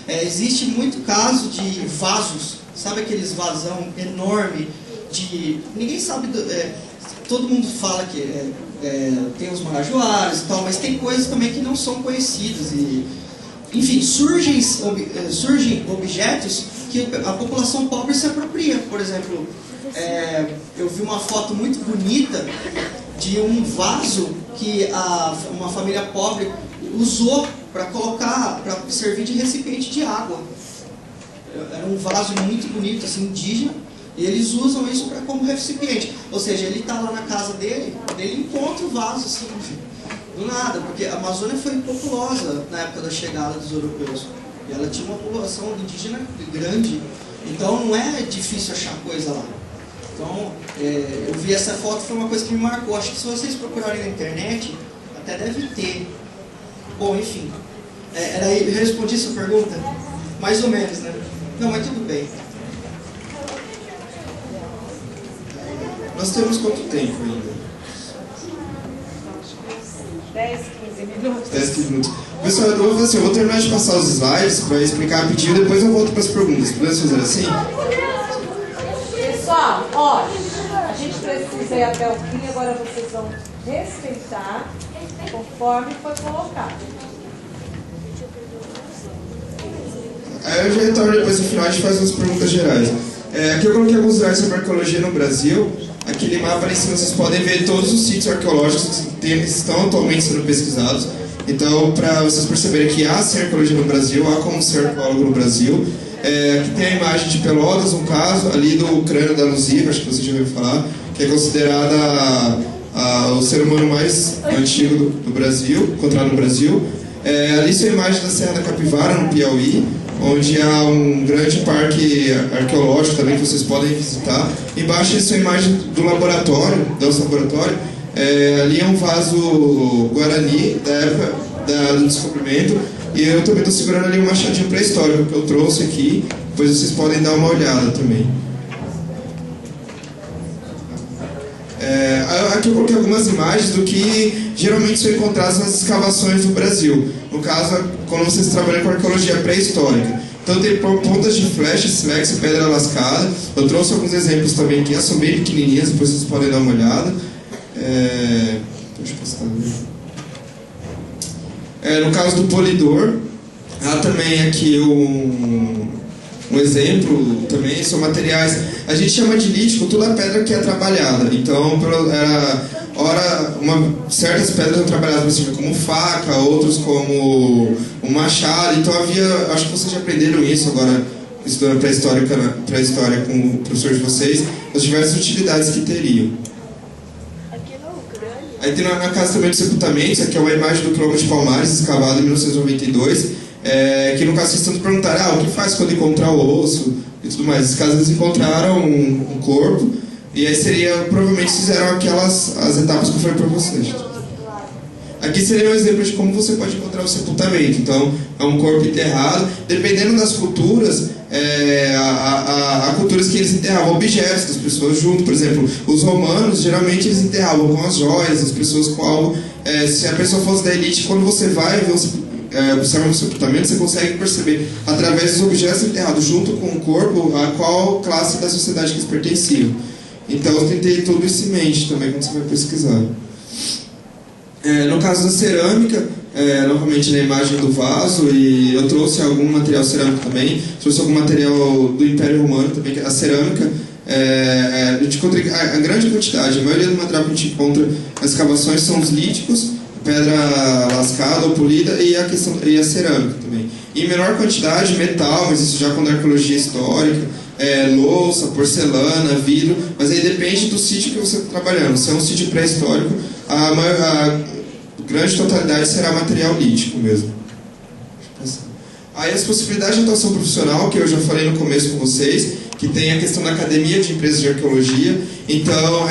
Existe muito caso de vasos, sabe aqueles vasão enorme, ninguém sabe, todo mundo fala que tem os marajoaras e tal, mas tem coisas também que não são conhecidas. Enfim, surgem objetos que a população pobre se apropria. Por exemplo, eu vi uma foto muito bonita de um vaso que uma família pobre usou para servir de recipiente de água. Era um vaso muito bonito, assim, indígena, e eles usam isso como recipiente. Ou seja, ele está lá na casa dele, ele encontra o vaso, assim, do nada, porque a Amazônia foi populosa na época da chegada dos europeus. E ela tinha uma população indígena grande, então não é difícil achar coisa lá. Então, eu vi essa foto, foi uma coisa que me marcou. Acho que se vocês procurarem na internet, até deve ter. Bom, enfim. Era aí, eu respondi sua pergunta? Mais ou menos, né? Não, mas tudo bem. Nós temos quanto tempo ainda? 10, 15 minutos. 10, 15 minutos. Pessoal, eu vou fazer assim, eu vou terminar de passar os slides para explicar rapidinho, depois eu volto para as perguntas. Podemos fazer assim? Pessoal, olha, a gente precisa ir até o fim, agora vocês vão respeitar conforme foi colocado. Aí eu já retorno depois no final, a gente faz umas perguntas gerais. Aqui eu coloquei alguns lugares sobre arqueologia no Brasil. Aquele mapa ali em cima vocês podem ver todos os sítios arqueológicos que estão atualmente sendo pesquisados. Então, para vocês perceberem que há sim arqueologia no Brasil, há como ser arqueólogo no Brasil. Aqui tem a imagem de Pelotas, um caso, ali do crânio da Luzia, acho que você já ouviu falar, que é considerada o ser humano mais antigo do Brasil, encontrado no Brasil. Ali são imagens da Serra da Capivara, no Piauí, onde há um grande parque arqueológico também que vocês podem visitar. Embaixo são imagens do laboratório, do nosso laboratório. Ali é um vaso guarani da época do descobrimento, e eu também estou segurando ali um machadinho pré-histórico que eu trouxe aqui, depois vocês podem dar uma olhada também. Aqui eu coloquei algumas imagens do que geralmente são encontradas nas escavações do Brasil. No caso, quando vocês trabalham com arqueologia pré-histórica. Então tem pontas de flecha, silex e pedra lascada. Eu trouxe alguns exemplos também aqui, elas são bem pequenininhas, depois vocês podem dar uma olhada. Deixa eu postar ali. No caso do polidor, há também aqui um exemplo também, são materiais, a gente chama de lítico toda a pedra que é trabalhada. Então, certas pedras eram trabalhadas como faca, outros como um machado. Então havia, acho que vocês já aprenderam isso agora, estudando pré-história com o professor de vocês, as diversas utilidades que teriam. Aí tem na casa também de sepultamentos, aqui é uma imagem do quilômetro de Palmares, escavado em 1992, que no caso vocês estão perguntando, o que faz quando encontrar o osso e tudo mais. Nesse caso eles encontraram um corpo, e aí provavelmente fizeram as etapas que eu falei para vocês. Aqui seria um exemplo de como você pode encontrar o sepultamento. Então, é um corpo enterrado. Dependendo das culturas, há culturas que eles enterravam objetos das pessoas junto. Por exemplo, os romanos, geralmente eles enterravam com as joias, as pessoas com algo. Se a pessoa fosse da elite, quando você vai ver observa o sepultamento, você consegue perceber, através dos objetos enterrados junto com o corpo, a qual classe da sociedade que eles pertenciam. Então, eu tentei tudo isso em mente também, quando você vai pesquisar. No caso da cerâmica, novamente na imagem do vaso, e eu trouxe algum material cerâmico também, trouxe algum material do Império Romano também, que a cerâmica, a gente encontra a grande quantidade, a maioria do material que a gente encontra nas escavações são os líticos, pedra lascada ou polida, e a cerâmica também. Em menor quantidade, metal, mas isso já quando é arqueologia histórica, louça, porcelana, vidro, mas aí depende do sítio que você está trabalhando. Se é um sítio pré-histórico, a grande totalidade será material lítico mesmo. Aí as possibilidades de atuação profissional, que eu já falei no começo com vocês, que tem a questão da Academia de Empresas de Arqueologia. Então,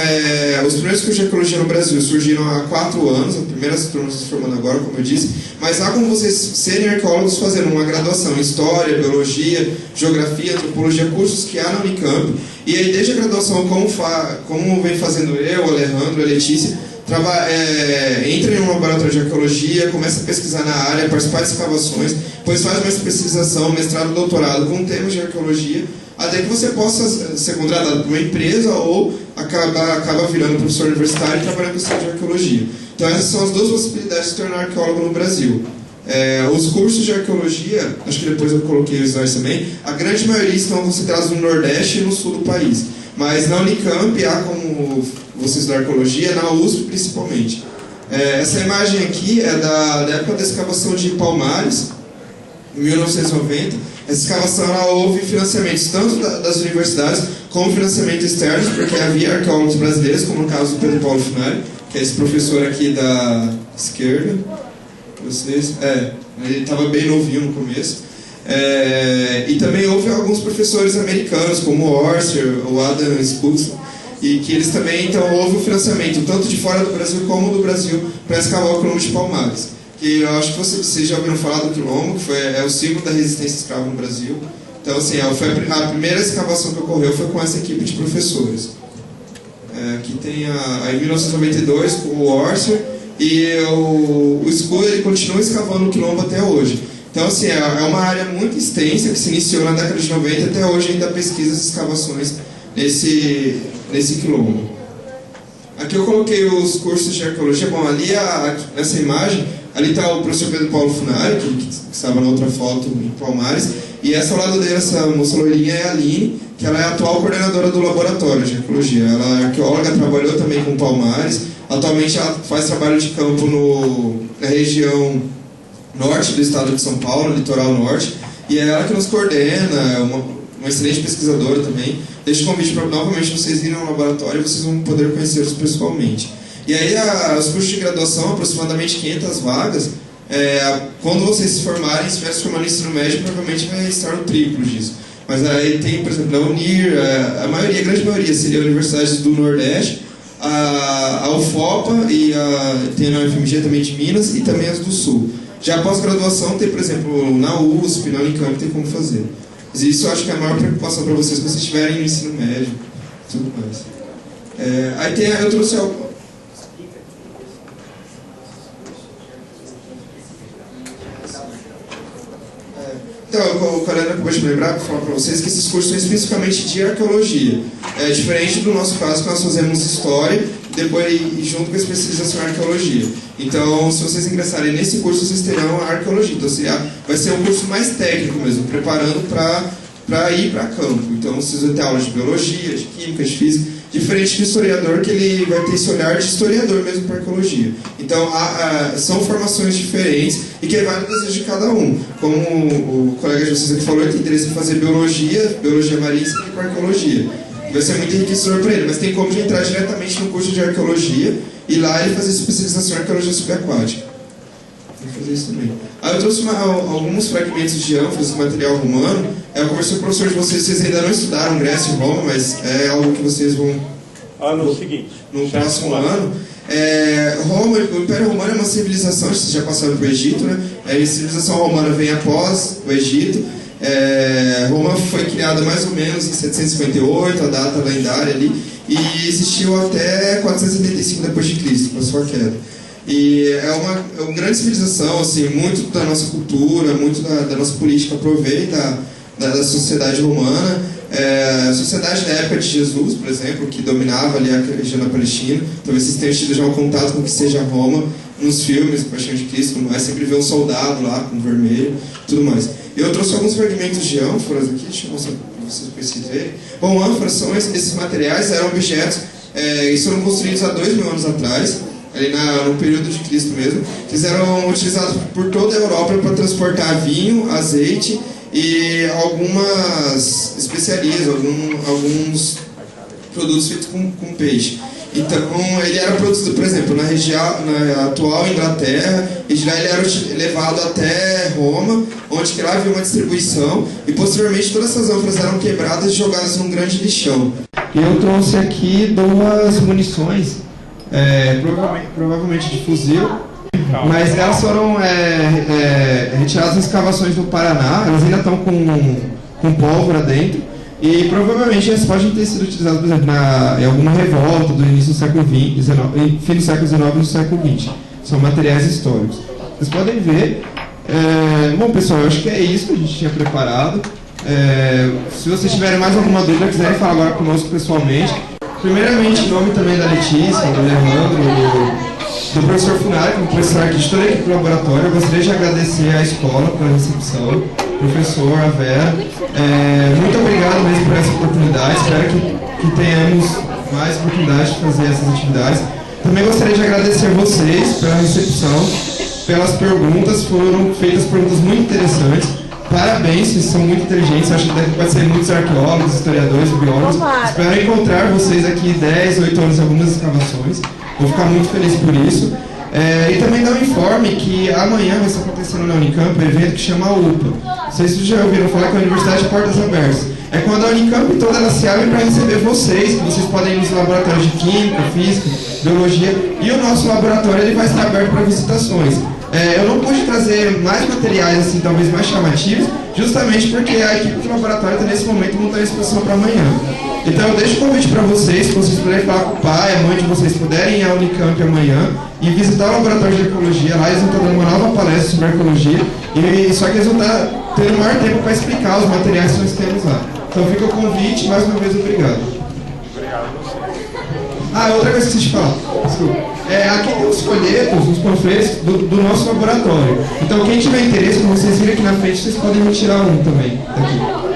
os primeiros cursos de arqueologia no Brasil surgiram há 4 anos, a primeira turma se formando agora, como eu disse, mas há como vocês serem arqueólogos fazendo uma graduação em História, Biologia, Geografia, Antropologia, cursos que há na Unicamp. E aí, desde a graduação, como vem fazendo eu, o Alejandro, a Letícia, entra em um laboratório de arqueologia, começa a pesquisar na área, participar de escavações, depois faz uma especialização, mestrado, doutorado com temas de arqueologia, até que você possa ser contratado por uma empresa ou acaba virando professor universitário e trabalhando com história de arqueologia. Então essas são as duas possibilidades de se tornar arqueólogo no Brasil. Os cursos de arqueologia, acho que depois eu coloquei os slides também, a grande maioria estão concentrados no Nordeste e no Sul do país. Mas na Unicamp há como você estudar arqueologia, na USP principalmente. Essa imagem aqui é da época da escavação de Palmares, em 1990. Essa escavação houve financiamentos tanto das universidades como financiamento externo, porque havia arqueólogos brasileiros, como no caso do Pedro Paulo Funari, que é esse professor aqui da esquerda. Ele estava bem novinho no começo. E também houve alguns professores americanos, como o Orser, o Adam Sputz, e que eles também, então, houve um financiamento, tanto de fora do Brasil como do Brasil, para escavar o quilombo de Palmares. Que eu acho que vocês já ouviram falar do quilombo, que é o símbolo da resistência escrava no Brasil. Então, assim, a primeira escavação que ocorreu foi com essa equipe de professores. Aqui tem em 1992, com o Orcio, e o School, ele continua escavando o quilombo até hoje. Então, assim, é uma área muito extensa que se iniciou na década de 90 e até hoje ainda pesquisa as escavações nesse quilombo. Aqui eu coloquei os cursos de arqueologia. Bom, ali nessa imagem, ali está o professor Pedro Paulo Funari, que estava na outra foto em Palmares, e essa ao lado dele, essa moça loirinha, é a Aline, que ela é a atual coordenadora do laboratório de arqueologia. Ela é arqueóloga, trabalhou também com Palmares, atualmente ela faz trabalho de campo na região norte do estado de São Paulo, no litoral norte, e é ela que nos coordena, é uma excelente pesquisadora também. Deixo o convite para novamente vocês irem ao laboratório e vocês vão poder conhecê-los pessoalmente. E aí os cursos de graduação, aproximadamente 500 vagas, quando vocês se formarem, se estiver se formando no ensino médio, provavelmente vai estar no triplo disso. Mas aí tem, por exemplo, na Unir, a grande maioria seria universidades do Nordeste, a UFOPA e tem na UFMG também de Minas e também as do Sul. Já a pós-graduação tem, por exemplo, na USP, na Unicamp, tem como fazer. Mas isso eu acho que é a maior preocupação para vocês, quando vocês estiverem no ensino médio e tudo mais. Eu trouxe algo. Então, o Kalena acabou de lembrar, para falar para vocês, que esses cursos são especificamente de arqueologia. É diferente do nosso caso, que nós fazemos história e junto com a especialização em arqueologia. Então, se vocês ingressarem nesse curso, vocês terão a arqueologia. Então, vai ser um curso mais técnico mesmo, preparando para ir para campo. Então, vocês vão ter aula de biologia, de química, de física, diferente do historiador, que ele vai ter esse olhar de historiador mesmo para arqueologia. Então, são formações diferentes e que vai no desejo de cada um. Como o colega de vocês aqui falou, ele tem interesse em fazer biologia marítima e com arqueologia. Vai ser muito enriquecedor para ele, mas tem como entrar diretamente no curso de arqueologia e lá ele fazer especialização em arqueologia subaquática. Vou fazer isso também. Eu trouxe alguns fragmentos de ânforas do material romano. Eu conversei com o professor de vocês ainda não estudaram Grécia e Roma, mas é algo que vocês vão... no próximo ano. O Império Romano é uma civilização, vocês já passaram para o Egito, né? A civilização romana vem após o Egito. Roma foi criada mais ou menos em 758, a data lendária ali, e existiu até 475 d.C., com a sua queda. E é uma grande civilização, assim, muito da nossa cultura, muito da nossa política aproveita da sociedade romana. A sociedade da época de Jesus, por exemplo, que dominava ali a região da Palestina, talvez vocês tenham tido já um contato com o que seja Roma nos filmes, Paixão de Cristo, como mais, sempre vê um soldado lá com vermelho, tudo mais. Eu trouxe alguns fragmentos de ânforas aqui, deixa eu mostrar para vocês verem. Bom, ânforas são esses materiais, eram objetos que foram construídos há 2000 anos atrás, ali no período de Cristo mesmo, que eram utilizados por toda a Europa para transportar vinho, azeite e algumas especiarias, alguns produtos feitos com peixe. Então, ele era produzido, por exemplo, na atual Inglaterra, e de lá ele era levado até Roma, onde que lá havia uma distribuição, e posteriormente todas essas ânforas eram quebradas e jogadas num grande lixão. E eu trouxe aqui 2 munições, provavelmente de fuzil, mas elas foram retiradas em escavações no Paraná, elas ainda estão com pólvora dentro. E provavelmente elas podem ter sido utilizadas, por exemplo, em alguma revolta do início do século XIX, fim do século XIX e do século XX. São materiais históricos. Vocês podem ver. Bom, pessoal, eu acho que é isso que a gente tinha preparado. Se vocês tiverem mais alguma dúvida, quiserem falar agora conosco pessoalmente. Primeiramente, em nome também da Letícia, do Leandro, do professor Funari, que é o professor aqui de toda a equipe do laboratório, eu gostaria de agradecer à escola pela recepção, professor, a Vera. Muito obrigado mesmo por essa oportunidade, espero que tenhamos mais oportunidades de fazer essas atividades. Também gostaria de agradecer a vocês pela recepção, pelas perguntas, foram feitas perguntas muito interessantes. Parabéns, vocês são muito inteligentes, acho que vai ser muitos arqueólogos, historiadores, biólogos. Espero encontrar vocês aqui 10, 8 anos em algumas escavações. Vou ficar muito feliz por isso. E também dá um informe que amanhã vai estar acontecendo na Unicamp um evento que chama UPA. Não sei se vocês já ouviram falar que é a Universidade de Portas Abertas. É quando a Unicamp toda ela se abre para receber vocês, que vocês podem ir nos laboratórios de Química, Física, Biologia, e o nosso laboratório ele vai estar aberto para visitações. Eu não pude trazer mais materiais, assim, talvez mais chamativos, justamente porque a equipe do laboratório está nesse momento montando a exposição para amanhã. Então eu deixo o convite para vocês, se vocês puderem falar com o pai, a mãe de vocês puderem ir à Unicamp amanhã e visitar o laboratório de ecologia. Lá eles vão estar dando uma nova palestra sobre ecologia, só que eles vão estar tendo maior tempo para explicar os materiais que nós temos lá. Então fica o convite, mais uma vez obrigado. Obrigado a você. Outra coisa que eu preciso te falar, desculpa. Aqui tem os folhetos, os panfletos do nosso laboratório. Então quem tiver interesse, quando vocês virem aqui na frente, vocês podem retirar um também daqui.